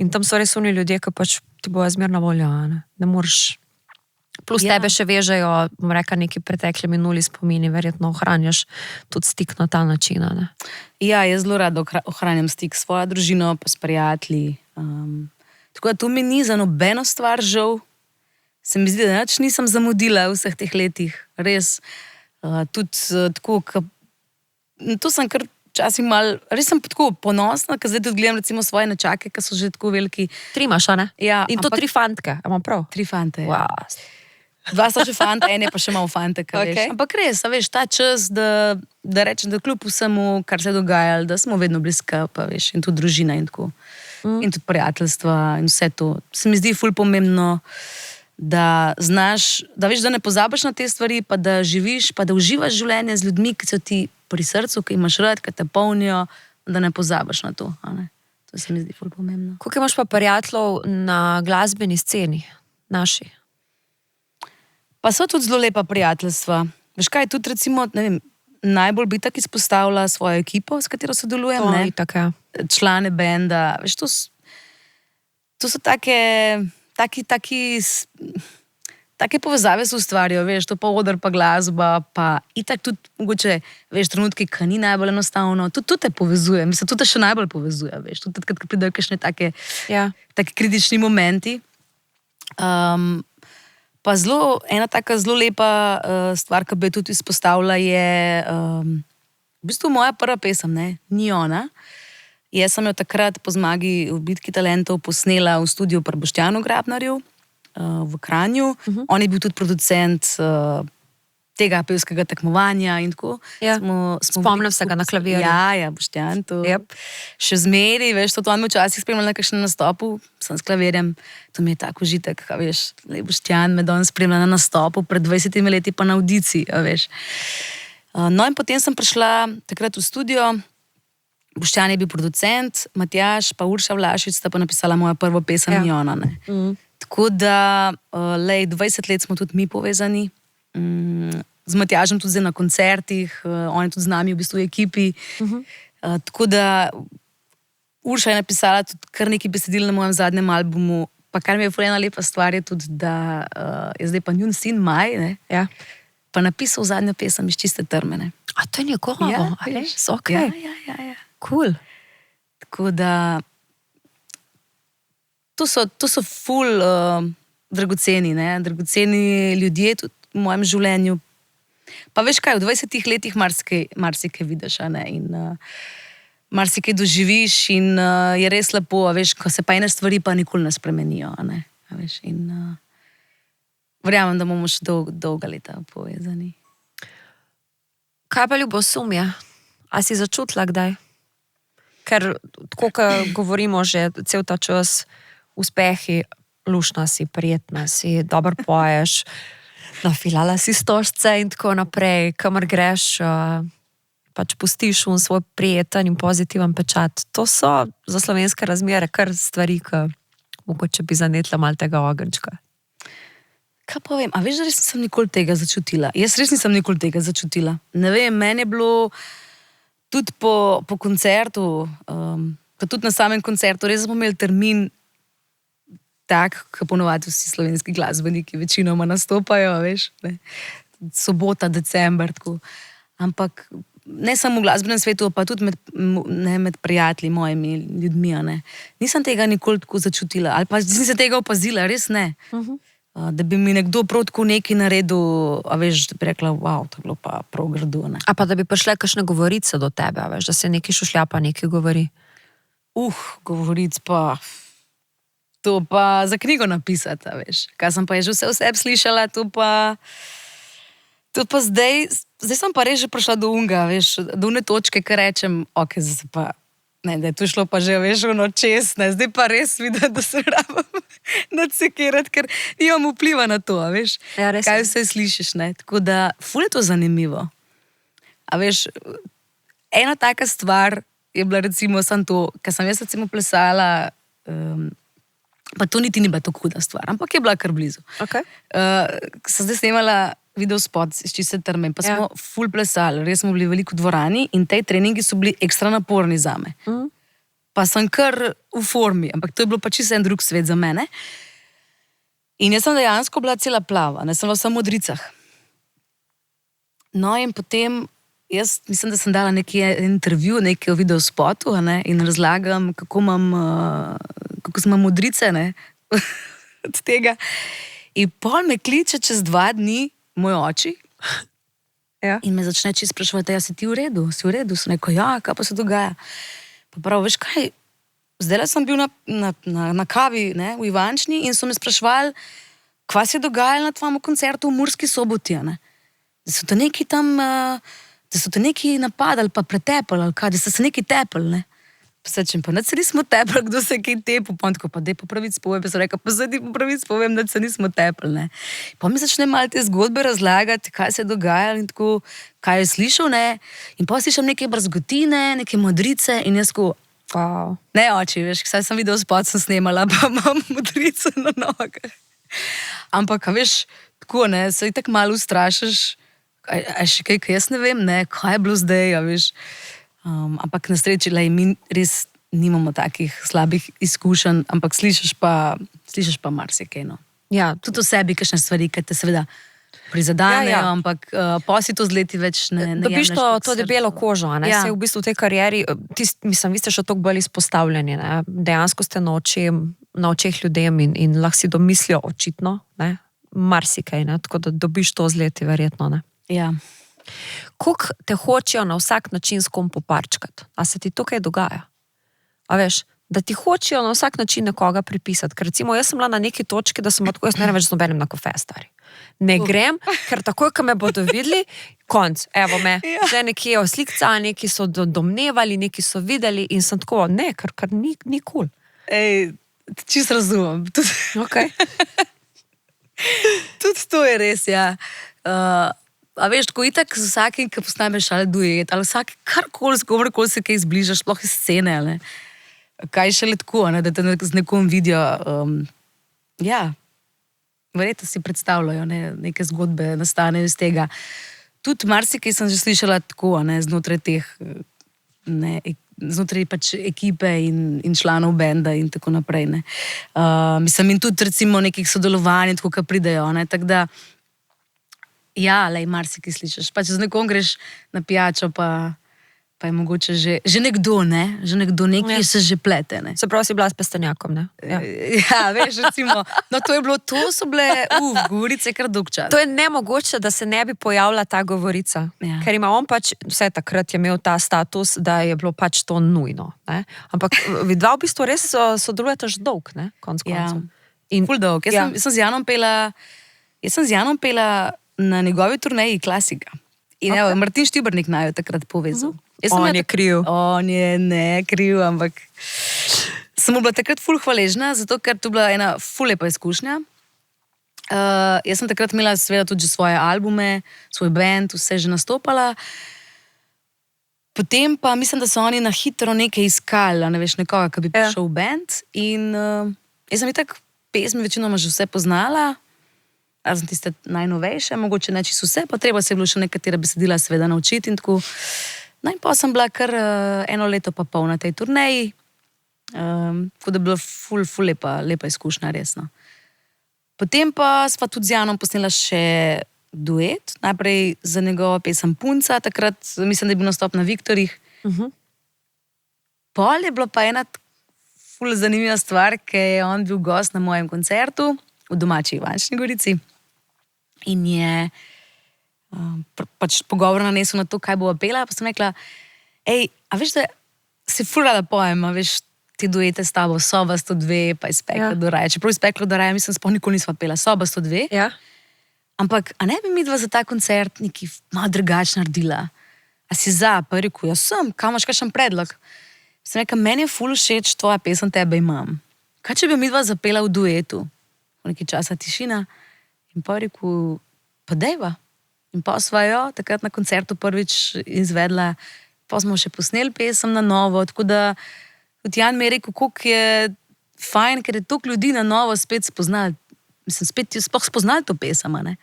Speaker 1: In tam so res oni ljudje, ki pač ti bojo zmerna volja, ne moreš. Plus tebe še vežejo, bom rekla, neki pretekli minuli spomini, verjetno ohranjaš tudi stik na ta način, ne?
Speaker 2: Ja, jaz zelo rada ohranjam stik s svojo družino, pa s prijatelji. Tako da to mi ni za nobeno stvar žal. Se mi zdi, da nič nisem zamudila v vseh teh letih. Res, tudi tako, to sem kar včasih mal, res sem tako ponosna, ker zdaj tudi gledam recimo svoje nečake, ki so že tako veliki.
Speaker 1: 3 imaš, a ne?
Speaker 2: Ja.
Speaker 1: In to 3 fantke, a imam prav?
Speaker 2: 3 fante,
Speaker 1: ja.
Speaker 2: 2 so že fanta, ene pa še malo fante, veš. Ampak res, veš, ta čas, da rečem, da kljub vsemu, kar se je dogajalo, da smo vedno bliska, pa veš, in tudi družina in tako. In tudi prijateljstva in vse to. Se mi zdi ful pomembno, da znaš, da veš, da ne pozabiš na te stvari, pa da živiš, pa da uživaš življenje z ljudmi, ki so ti pri srcu, ki imaš rad, ki te polnijo, da ne pozabiš na to, a ne. To se mi zdi ful pomembno.
Speaker 1: Koliko imaš pa prijateljev na glasbeni sceni, naši?
Speaker 2: Pa so tudi zelo lepa prijateljstva. Veš kaj, tudi recimo, ne vem, najbolj bi tak izpostavila svojo ekipo, s katero sodelujem, ne?
Speaker 1: Itak, ja.
Speaker 2: Člane benda, veš, to so take take povezave se ustvarjajo, veš, to pa oder, pa glasba, pa itak tudi mogoče, veš, trenutki, ki ni najbolj enostavno, tudi te povezuje, mislim, tudi te še najbolj povezuje, veš, tudi takrat, ko pridejo kakšne take kritični momenti. Pa ena taka zelo lepa stvar, ki bi jo tudi izpostavila, je v bistvu moja prva pesem, ne, Ni ona. Jaz sem jo takrat po zmagi v Bitki talentov posnela v studiu pri Boštjanu Grabnarju v Kranju. On je bil tudi producent tega pevskega tekmovanja in tako.
Speaker 1: Spomnim se ga na klavirju.
Speaker 2: Ja, Boštjan, to. Še zmeri, veš, to on me včasih spremljal na kakšnem nastopu, sem s klavirjem, to mi je tako užitek, a veš, Boštjan me danes spremljal na nastopu pred 20 leti pa na audiciji, a veš. No in potem sem prišla takrat v studio, Boštjan je bil producent, Matjaž pa Urša Vlašič sta pa napisala mojo prvo pesem Ni ona, ne. Tako da, 20 let smo tudi mi povezani, z Matjažem tudi zdaj na koncertih, on je tudi z nami v bistvu v ekipi. Tako da Urša je napisala tudi kar nekaj besedil na mojem zadnjem albumu, pa kar mi je ena lepa stvar je tudi, da je zdaj pa njun sin Maj, ne, pa napisal zadnjo pesem Iz čiste trme, ne.
Speaker 1: A to je njegovo?
Speaker 2: Ja.
Speaker 1: Cool.
Speaker 2: Tako da to so ful dragoceni, ne, dragoceni ljudje tudi v mojem življenju. Pa veš kaj, v 20 letih marsikaj vidiš, a ne, in marsikaj doživiš in je res lepo, a veš, ko se pa ene stvari pa nikoli ne spremenijo, a ne, a veš, in verjamem, da bomo še dolga leta povezani.
Speaker 1: Kaj pa ljubosumje? A si začutila kdaj? Ker tako, ko govorimo že cel ta čas, uspehi, luštna si, prijetna si, dobro poješ, nafilala si stožce in tako naprej, kamor greš, pač pustiš v svoj prijeten in pozitiven pečat. To so za slovenske razmere kar stvari, ki mogoče bi zanetla malo tega ogenčka.
Speaker 2: Kaj povem, a veš, da res nisem nikoli tega začutila? Jaz res nisem nikoli tega začutila. Ne vem, meni je bilo tudi po koncertu, pa tudi na samem koncertu, res smo imeli termin tak, ko ponovadi vsi slovenski glasbeniki večinoma nastopajo, veš, ne? Sobota, december, tako. Ampak ne samo v glasbenem svetu, pa tudi med prijatelji, mojimi ljudmi, ne. Nisem tega nikoli tako začutila, ali pa nisem se tega opazila, res ne. Da bi mi nekdo prav tako nekaj naredil, a veš, da bi rekla, wow, to je bilo pa prav grdo, ne.
Speaker 1: A pa da bi prišle kakšne govorice do tebe, a veš, da se nekaj šušlja, pa nekaj govori.
Speaker 2: Govoric pa, to pa za knjigo napisati, a veš. Kaj sem pa že vse o sebi slišala, to pa zdaj sem pa res že prišla do unga, veš, do une točke, kar rečem, ok, zdaj pa, ne, da je to šlo pa že, veš, ono čez, ne, zdaj pa res vidim, da se rabam nadsekirati, ker nimam vpliva na to, a veš, kaj vse slišiš, ne, tako da, ful je to zanimivo. A veš, ena taka stvar je bila recimo samo to, ker sem jaz recimo plesala, pa to niti ni bila tako huda stvar, ampak je bila kar blizu. Sem zdaj snemala videospot Iz čiste trme, pa smo ful plesali, res smo bili veliko v dvorani in tej treningi so bili ekstra naporni zame. Pa sem kar v formi, ampak to je bilo pa čisto en drug svet za mene. In jaz sem dejansko bila cela plava, ne sem bila samo v modricah. No in potem, jaz mislim, da sem dala neki intervju, neki videospotu, ne, in razlagam, kako sem modrice, ne, od tega. In pol me kliče čez 2 dni moj oči in me začne čisto spraševati, si ti v redu? Si v redu? Sem rekel, ja, kaj pa se dogaja? Pa prav, veš kaj, zdajle sem bil na kavi, ne, v Ivančni in so me spraševali, kva se je dogajalo na tvojem koncertu v Murski Soboti, ne? Da so te neki tam, da so te neki napadali, pa pretepali, ali kaj, da ste se neki tepali, ne? Pa se rečem, pa nič se nismo tepali, kdo se je kaj tepil, pa on tako, pa dej po pravici povem, pa sem rekel, pa zdaj po pravici povem, da se nismo tepali, ne? Pa mi začne malo te zgodbe razlagati, kaj se je dogajalo in tako, kaj je slišal, ne? In pa slišam neke brazgotine, neke modrice in jaz tako, wow. Ne, oči, veš, saj sem videl spot, sem snemala, pa imam modrice na nogah. Ampak, veš, tako, ne, se tako malo ustrašiš, a še kaj, jaz ne vem, ne, kaj je bilo zdaj, a veš. Ampak na sreči, mi res nimamo takih slabih izkušenj, ampak slišiš pa marsikaj. No.
Speaker 1: Ja,
Speaker 2: Tudi o sebi, kakšne stvari, ki te seveda prizadanejo, ampak posi to z leti več ne
Speaker 1: dobiš to debelo kožo, ne?
Speaker 2: Ja.
Speaker 1: Saj v bistvu v tej karieri, mislim, vi ste še toliko bolj izpostavljeni, ne? Dejansko ste na očeh ljudem in lahko si domislijo očitno, ne? Marsikaj, ne? Tako da dobiš to z leti verjetno, ne?
Speaker 2: Ja.
Speaker 1: Koliko te hočejo na vsak način s kom poparčkati? A se ti tukaj dogaja? A veš, da ti hočejo na vsak način nekoga pripisati. Ker recimo, jaz sem bila na neki točki, da sem tako, jaz ne več z nobenim na kafe, stari. Ne grem, ker takoj, ko me bodo videli, konc, evo me, že nekje oslikca, neki so domnevali, neki so videli in sem tako, ne, ker ni cool.
Speaker 2: Ej, čisto razumem.
Speaker 1: Okay.
Speaker 2: Tudi to je res, ja. A veš, tako itak z vsakim, ki posnameš ali duet, ali vsak karkoli, s komorkoli se kaj zbližaš, sploh iz scene, ali kaj še le tako, ne, da te z nekom vidijo. Ja, verjetno si predstavljajo, ne, neke zgodbe nastanejo iz tega. Tudi marsikaj sem že slišala tako, ne, znotraj teh, ne, znotraj pač ekipe in članov benda in tako naprej. Ne. Mislim, in tudi recimo nekih sodelovanj, tako ka pridejo, ne, tako da ja, lej, marsikaj slišiš. Pač z nekom greš na pijačo, pa je mogoče že nekdo, ne? Že nekdo nekaj se že plete, ne?
Speaker 1: Se pravi, si bila s pestenjakom, ne?
Speaker 2: Ja, veš, recimo, no to so bile, govorice kar dolg čas.
Speaker 1: To je nemogoče, da se ne bi pojavila ta govorica.
Speaker 2: Ja.
Speaker 1: Ker ima on pač, vse takrat je imel ta status, da je bilo pač to nujno, ne? Ampak vidva v bistvu res sodelujete že dolg, ne? Konc koncev.
Speaker 2: In ful dolg. Jaz sem z Janom pela na njegovi turneji Klasika. In evo, Martin Štibernik naj jo takrat povezal.
Speaker 1: On je kriv.
Speaker 2: On je ne kriv, ampak sem mu bila takrat ful hvaležna, zato ker to bila ena ful lepa izkušnja. Jaz sem takrat imela seveda tudi že svoje albume, svoj band, vse že nastopala. Potem pa mislim, da so oni na hitro nekaj iskali, ne veš, nekoga, ki bi prišel v band. In jaz sem itak pesmi večinoma že vse poznala, razen tiste najnovejše, mogoče ne čisto vse, pa treba se je bilo še nekatera besedila seveda naučiti in tako. No in pa sem bila kar 1 leto pa pol na tej turneji, tako da je bila ful lepa izkušnja, resno. Potem pa sva tudi z Janom posnela še duet, najprej za njegovo pesem Punca, takrat mislim, da je bil nastop na Viktorjih. Pol je bila pa ena ful zanimiva stvar, ker je on bil gost na mojem koncertu v domači Ivančni Gorici in je pač pogovor nanesel na to, kaj bova pela, pa sem rekla, a veš, da se ful rada pojem, a veš, ti duete s tabo, Soba 102, pa Izpekla do raja. Čeprav Izpekla do raja, mislim, sploh nikoli nisva pela, Soba 102.
Speaker 1: Ja.
Speaker 2: Ampak, a ne bi midva za ta koncert nekaj malo drugače naredila? A si za? Pa je rekel, ja sem, kam imaš kakšen predlog? Sem rekla, meni je ful všeč tvoja pesem Tebe imam. Kaj če bi midva zapela v duetu? V nekaj časa tišina. In pa je rekel, pa dejva. In pa sva jo takrat na koncertu prvič izvedla, pa smo še posneli pesem na novo, tako da tudi Jan mi je rekel, koliko je fajn, ker je toliko ljudi na novo spet spoznali, mislim, spet sploh spoznali to pesem, ne?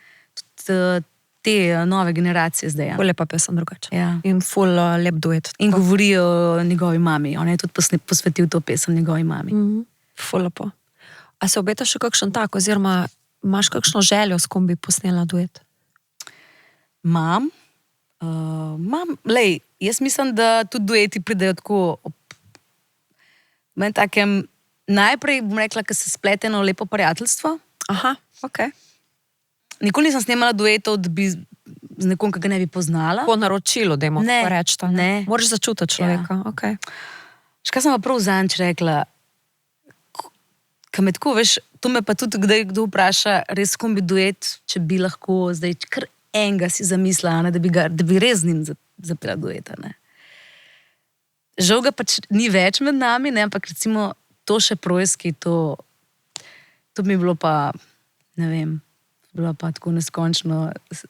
Speaker 2: Tudi te nove generacije zdaj.
Speaker 1: Ful lepa pesem drugače.
Speaker 2: Ja.
Speaker 1: In ful lep duet.
Speaker 2: In govori o njegovi mami, on je tudi posvetil to pesem njegovi mami.
Speaker 1: Ful lepo. A se obeta še kakšen tak, oziroma imaš kakšno željo, s kom bi posnela duet?
Speaker 2: Imam, lej, jaz mislim, da tudi dueti pridejo tako meni takem, najprej bom rekla, ker se splete eno lepo prijateljstvo.
Speaker 1: Aha, ok.
Speaker 2: Nikoli nisem snemala duetov, da bi z nekom, ki ga ne bi poznala.
Speaker 1: Po naročilu, dajmo tako reči to.
Speaker 2: Ne.
Speaker 1: Moraš začutiti človeka, ok.
Speaker 2: Škaj sem pa prav zanč rekla, ka me tako, veš, to me pa tudi kdo vpraša, res kom bi duet, če bi lahko zdaj kar enega si zamislila, ne, da bi res z njim zapela dueta. Ne. Žal ga pač ni več med nami, ne, ampak recimo to še Projski, to bi bilo pa, ne vem, bila pa tako neskončno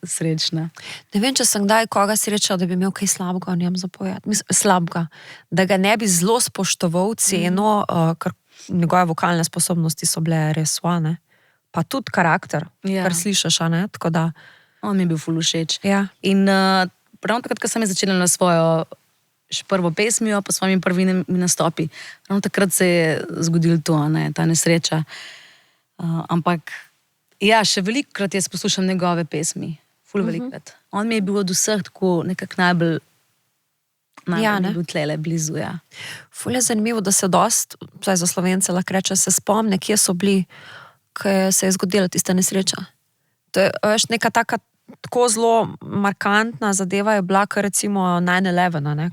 Speaker 2: srečna.
Speaker 1: Ne vem, če sem kdaj koga srečala, da bi imel kaj slabega o njem zapovedati. Slabega. Da ga ne bi zelo spoštoval ceno, ker njegove vokalne sposobnosti so bile res vane. Pa tudi karakter, kar slišaš, a ne? Tako da...
Speaker 2: On mi je bil ful všeč.
Speaker 1: Ja.
Speaker 2: In ravno takrat, ko sem začela na svojo še prvo pesmijo, pa svojimi prvimi nastopi. Ravno takrat se je zgodilo to, ne, ta nesreča. Ampak, ja, še velikokrat jaz poslušam njegove pesmi. Ful velikokrat. On mi je bil od vseh tako nekako najbolj mi bil tlele blizu, ja.
Speaker 1: Ful je zanimivo, da se dost, vsaj za Slovence lahko reče, se spomne, kje so bili, ko se je zgodila tista nesreča. To je veš, neka taka tako zelo markantna zadeva je bila, kar recimo 9/11, ne,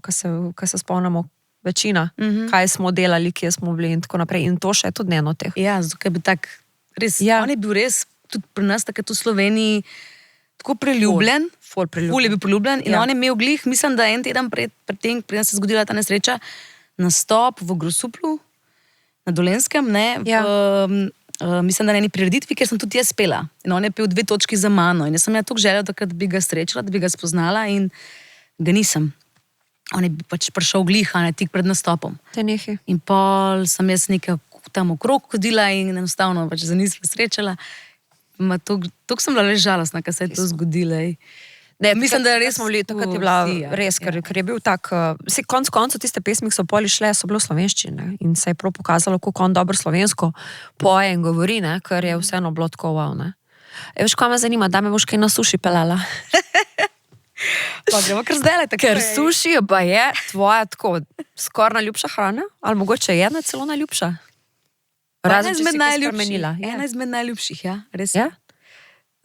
Speaker 1: ko se spomnimo večina, kaj smo delali, kje smo bili in tako naprej. In to še je tudi eno teh.
Speaker 2: Ja, zato je bil tak, res, on je bil res, tudi pri nas, takrat v Sloveniji, tako priljubljen. Ful je bil priljubljen in on je imel glih, mislim, da en teden pred tem, preden se je zgodila ta nesreča, nastop v Grosuplu, na Dolenjskem, ne, mislim, da na eni prireditvi, kjer sem tudi jaz pela. In on je pel 2 točki za mano. In jaz sem takrat želela, da bi ga srečala, da bi ga spoznala in ga nisem. On je pač prišel glih, tik pred nastopom. In pol sem jaz nekaj tam okrog hodila in enostavno pač za nisem srečala. Tok sem bila res žalostna, ko se je to zgodilo.
Speaker 1: Ne, mislim, da res smo bili, takrat je bila res, ker je bil tak, konc koncev tiste pesmi, ki so poli šle, so bile v slovenščini in se je prav pokazalo, kako on dobro slovensko poje in govori, ne, ker je vseeno bilo tako wow, ne. Veš, kaj me zanima, da me boš kaj na suši pelala?
Speaker 2: Pa gremo kar zdajle, tako
Speaker 1: ker suši pa je tvoja tako skoraj najljubša hrana, ali mogoče ena celo najljubša? Razen, če si kaj spremenila.
Speaker 2: Ena izmed najljubših, ja, res.
Speaker 1: Ja?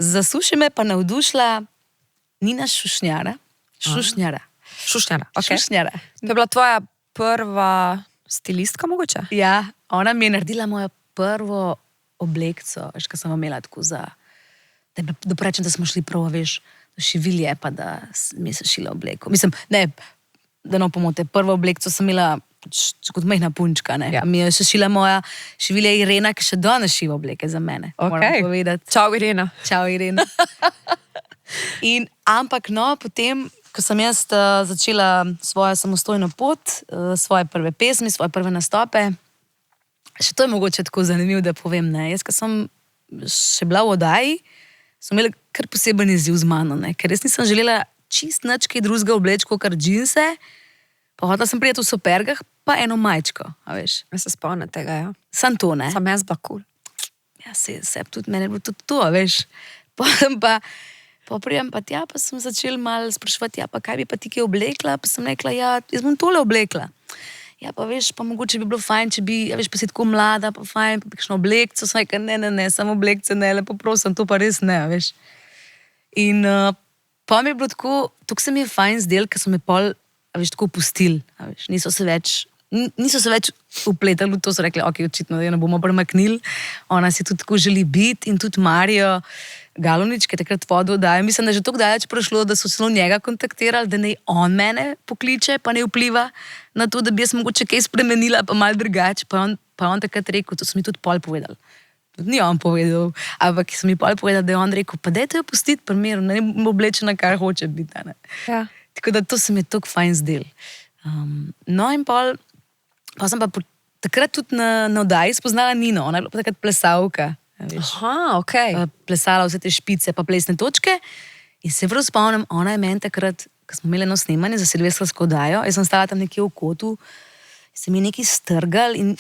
Speaker 2: Za suši me pa navdušila Nina Šušnjara.
Speaker 1: Šušnjara, ok.
Speaker 2: Šušnjara.
Speaker 1: To je bila tvoja prva stilistka mogoče?
Speaker 2: Ja, ona mi je naredila mojo prvo oblekco, veš, ko sem imela tako za, da porečem, da smo šli prav, veš, do šivilje, pa da mi je sešila obleko. Mislim, ne, da no pomote, prvo oblekco sem imela kot majhna punčka, ne. Ja. Mi je sešila moja šivilja Irena, ki še danes šiva obleke za mene. Moram povedati.
Speaker 1: Čau, Irena.
Speaker 2: Čau, Irena. Ampak no, potem, ko sem jaz začela svojo samostojno pot, svoje prve pesmi, svoje prve nastope, še to je mogoče tako zanimivo, da povem, ne. Jaz, ko sem še bila v oddaji, sem imela kar poseben izziv z mano, ne. Ker jaz nisem želela čist nič kaj drugega obleči, kakor džinse, pa hotela sem priti v supergah, pa eno majčko, a veš.
Speaker 1: Ja se spomnim tega, ja.
Speaker 2: Sam to, ne.
Speaker 1: Sam jaz bila cool.
Speaker 2: Ja, tudi mene je bilo tudi to, a veš. Potem pa prijem pa tja, pa sem začela malo spraševati, ja, pa kaj bi pa ti kaj oblekla, pa sem rekla, ja, jaz bom tole oblekla. Ja, pa veš, pa mogoče bi bilo fajn, če bi, ja, veš, pa si tako mlada, pa fajn, pa kakšno oblekco, sem rekla, ne, samo oblekce, ne, lepo prosim, to pa res ne, veš. In pa mi je bilo tako se mi je fajn zdel, ker so me pol, a veš, tako pustili, a veš, niso se več upletali v to, so rekli, ok, očitno, da jo ne bomo premaknili, ona si tudi tako želi biti in tudi Marijo Galunič, ki je takrat vodil oddajo. Mislim, da je že tako daleč prišlo, da so celo njega kontaktirali, da naj on mene pokliče, pa ne vpliva na to, da bi jaz mogoče kaj spremenila, pa malo drugače. Pa on takrat rekel, to so mi tudi pol povedali. Tudi ni on povedal, ampak so mi pol povedali, da je on rekel, pa dajte jo pustiti pri miru, ne bo oblečena, kar hoče biti. Ne?
Speaker 1: Ja.
Speaker 2: Tako da to se mi je tako fajn zdel. No in pa sem pa takrat tudi na oddaji spoznala Nino, ona je bila takrat plesalka.
Speaker 1: Aha, ok.
Speaker 2: Plesala vse te špice pa plesne točke in se prav spomnim, ona je meni takrat, ko smo imeli eno snemanje za silvestrsko oddajo, jaz sem stala tam nekje v kotu, se mi je nekaj strgal in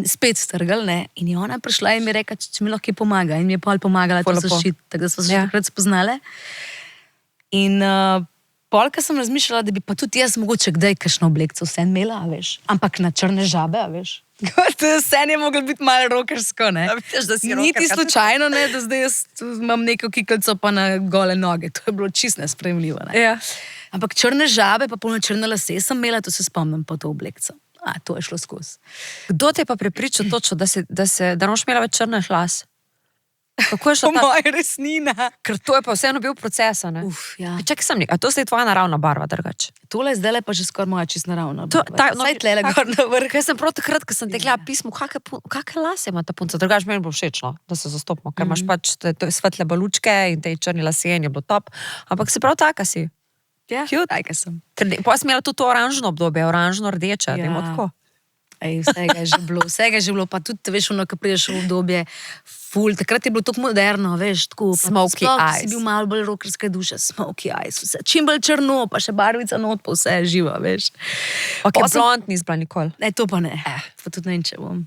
Speaker 2: spet strgal, ne, in je ona prišla in mi je rekla, če mi lahko kaj pomaga in mi je pol pomagala to zaščit, tako da smo se takrat spoznale. In pol, ko sem razmišljala, da bi pa tudi jaz mogoče kdaj kakšno oblekco vse imela, veš, ampak na črne žabe, veš. Vse je moglo biti malo rokersko, ne. Niti slučajno, ne, da zdaj jaz imam neko kiklico pa na gole noge. To je bilo čist nesprejemljivo, ne.
Speaker 1: Ja.
Speaker 2: Ampak črne žabe pa polno črne lase sem imela, to se spomnim pa to oblekco. To je šlo skozi.
Speaker 1: Kdo te je pa prepričal točno, da ne boš imela več črnih las? Kako je šlo
Speaker 2: ta? Po moje resnina.
Speaker 1: Ker to je pa vseeno bil proces, ne?
Speaker 2: Ja.
Speaker 1: Čakaj sem a to je tvoja naravna barva drugače?
Speaker 2: Tole je zdaj pa že skoraj moja čist naravna barva. Saj tlele gor na vrh.
Speaker 1: Kaj sem prav takrat, ko sem tekla pismo, kakve lase ima ta punca? Drugače meni bo všečno, da se zastopimo, ker imaš pač svetle balučke in te črni lasje in je bilo top. Ampak si prav taka si.
Speaker 2: Ja, taka sem.
Speaker 1: Pa si imela tudi to oranžno obdobje, oranžno-rdeče, da ima tako.
Speaker 2: Vsega je že bilo, pa tudi, veš, ono, ko prideš v obdobje, takrat je bilo tako moderno, veš, tako.
Speaker 1: Smoky eyes.
Speaker 2: Si bil malo bolj rockerske duše, smoky eyes, vse, čim bolj črno, pa še barvica not, pa vse je živo, veš.
Speaker 1: Ok, blond ni izbral nikoli.
Speaker 2: Ne, to pa ne, pa tudi ne vem, če bom.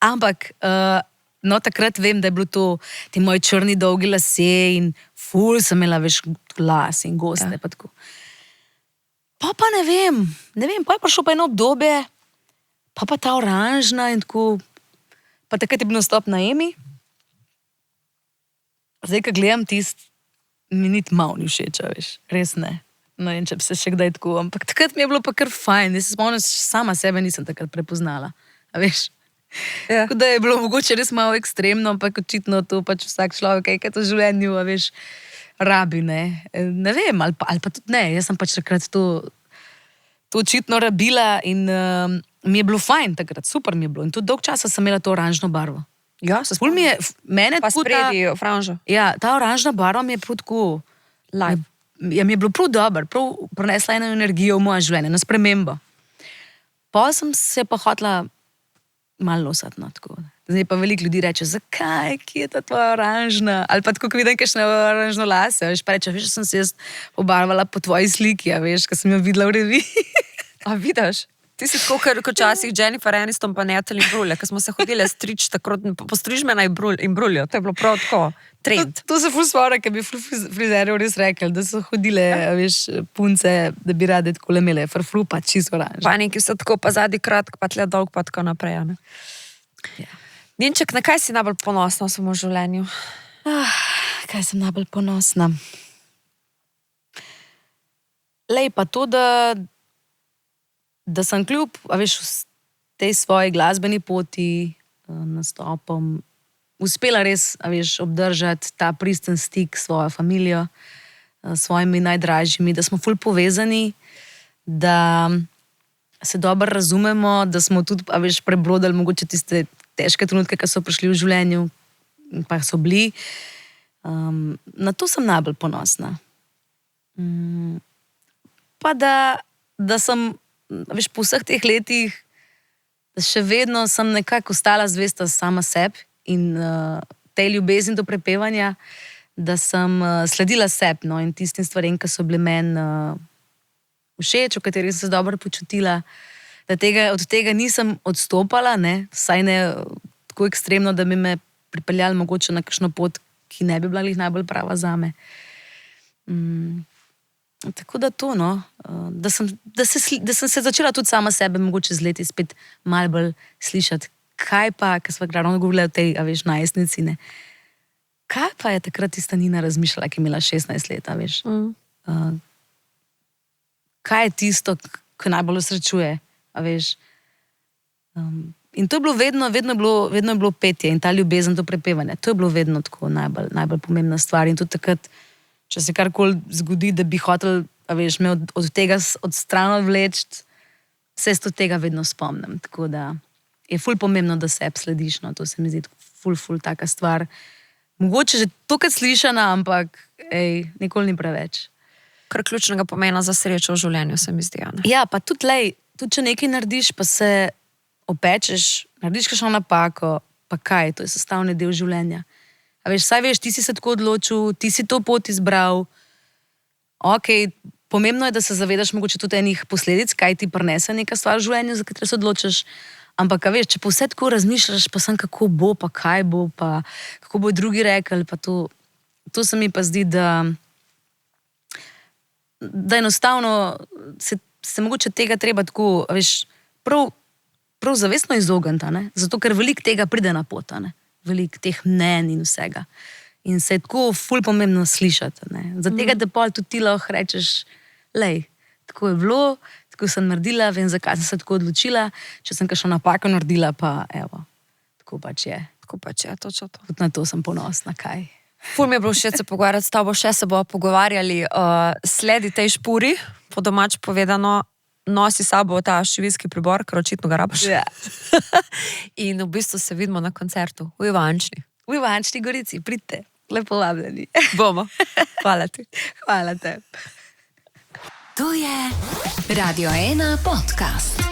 Speaker 2: Ampak, no, takrat vem, da je bilo to, ti moji črni dolgi lasje in ful sem imela, veš, glas in goste, pa tako. Pa ne vem, pa je prišlo pa eno obdobje, pa ta oranžna in tako, pa takrat je bil nastop na Emi. Zdaj, ko gledam mi niti malo ni všeč, veš, res ne. No, in če bi se še kdaj tako, ampak takrat mi je bilo pa kar fajn, jaz se spomnim, sama sebe nisem takrat prepoznala, a veš. Ja. Tako da je bilo mogoče res malo ekstremno, ampak očitno to pač vsak človek, kaj to v življenju, a veš, rabi, ne. Ne vem, ali pa tudi ne, jaz sem pač takrat to očitno rabila in mi je bilo fajn takrat, super mi je bilo in tudi dolg časa sem imela to oranžno barvo.
Speaker 1: Ja, se spomnim. Pa spredi franžo.
Speaker 2: Ja, ta oranžna barva mi je prav tako...
Speaker 1: Live.
Speaker 2: Ja, mi je bilo prav dober, prav prenesla eno energijo v moje življenje, na spremembo. Pa sem se pa hotela malo losati, no, tako. Zdaj pa veliko ljudi reče, zakaj, kje je ta tvoja oranžna? Ali pa tako, ko vidim kakšne oranžno lase, veš, pa reče, veš, sem se jaz pobarvala po tvoji sliki, a veš, ko sem jo videla v reviji.
Speaker 1: A vidiš? Ti si tako, kot časih Jennifer Aniston pa Natalie Imbruglia, ko smo se hodile strič takrat, postrižmena Imbruglia, to je bilo prav tako trend.
Speaker 2: To se ful svara, ker bi frizerjev res rekli, da so hodile, veš, punce, da bi rade tako imele frfru, pa čisto oranž.
Speaker 1: Pa neki so tako, pa zadnji kratk, pa tle dolg, pa tako naprej, ne? Ja. Ninček, na kaj si najbolj ponosna v svojem življenju?
Speaker 2: Kaj sem najbolj ponosna? Lej, pa to, da sem kljub, a veš, v tej svoji glasbeni poti, nastopom, uspela res, a veš, obdržati ta pristen stik s svojo familijo, s svojimi najdražjimi, da smo ful povezani, da se dobro razumemo, da smo tudi, a veš, prebrodali mogoče tiste težke trenutke, ki so prišli v življenju, pa so bili. Na to sem najbolj ponosna. Pa da sem, veš, po vseh teh letih, da še vedno sem nekako ostala zvesta sama sebi in tej ljubezni do prepevanja, da sem sledila sebi, no, in tistim stvarem, ki so bile meni všeč, v katerih sem se dobro počutila, da od tega nisem odstopala, ne, saj ne tako ekstremno, da bi me pripeljali mogoče na kakšno pot, ki ne bi bila glih najbolj prava zame. Tako da to, no, da sem se začela tudi sama sebe mogoče z leti spet malo bolj slišati, kaj pa, ker sva ravno govorila o tej, a veš, najstnici, ne, kaj pa je takrat tista Nina razmišljala, ki je imela 16 let, a veš. Kaj je tisto, ki najbolj osrečuje, a veš. In to je bilo vedno je bilo petje in ta ljubezen do prepevanja, to je bilo vedno tako najbolj pomembna stvar in tudi takrat, če se karkoli zgodi, da bi hotel, a veš, me od tega odstran odvleči, se od tega vedno spomnim. Tako da je ful pomembno, da sebi slediš, no, to se mi zdi ful taka stvar. Mogoče že tokrat slišana, ampak nikoli ni preveč.
Speaker 1: Kar ključnega pomena za srečo v življenju, se mi zdi, ne?
Speaker 2: Ja, pa tudi, če nekaj narediš, pa se opečeš, narediš kakšno napako, pa kaj, to je sestavni del življenja. A veš, saj veš, ti si se tako odločil, ti si to pot izbral. Ok, pomembno je, da se zavedaš mogoče tudi enih posledic, kaj ti prinese neka stvar v življenju, za katero se odločiš. Ampak, a veš, če pa vse tako razmišljaš, pa sem kako bo, pa kaj bo, pa kako bo drugi rekli, pa to se mi pa zdi, da enostavno se mogoče tega treba tako, a veš, prav zavestno izogniti, ne? Zato, ker veliko tega pride na pot, ne? Veliko teh mnenj in vsega. In se je tako ful pomembno slišati, ne? Zato tega, da pol tudi ti lahko rečeš, lej, tako je bilo, tako sem naredila, vem, zakaj sem se tako odločila, če sem kakšno napako naredila, pa evo, tako pač je.
Speaker 1: Tako pač je, točno to.
Speaker 2: Tudi na to sem ponosna, kaj.
Speaker 1: Ful mi je bilo všeč se pogovarjati s tabo, še se bomo pogovarjali, sledi tej špuri, po domač povedano, nosi sabo ta šiviljski pribor, ker očitno ga rabiš.
Speaker 2: Ja.
Speaker 1: In v bistvu se vidimo na koncertu v Ivančni.
Speaker 2: V Ivančni Gorici, pridite, lepo vabljeni.
Speaker 1: Bomo. Hvala ti.
Speaker 2: Hvala te.
Speaker 3: To je Radio 1 podcast.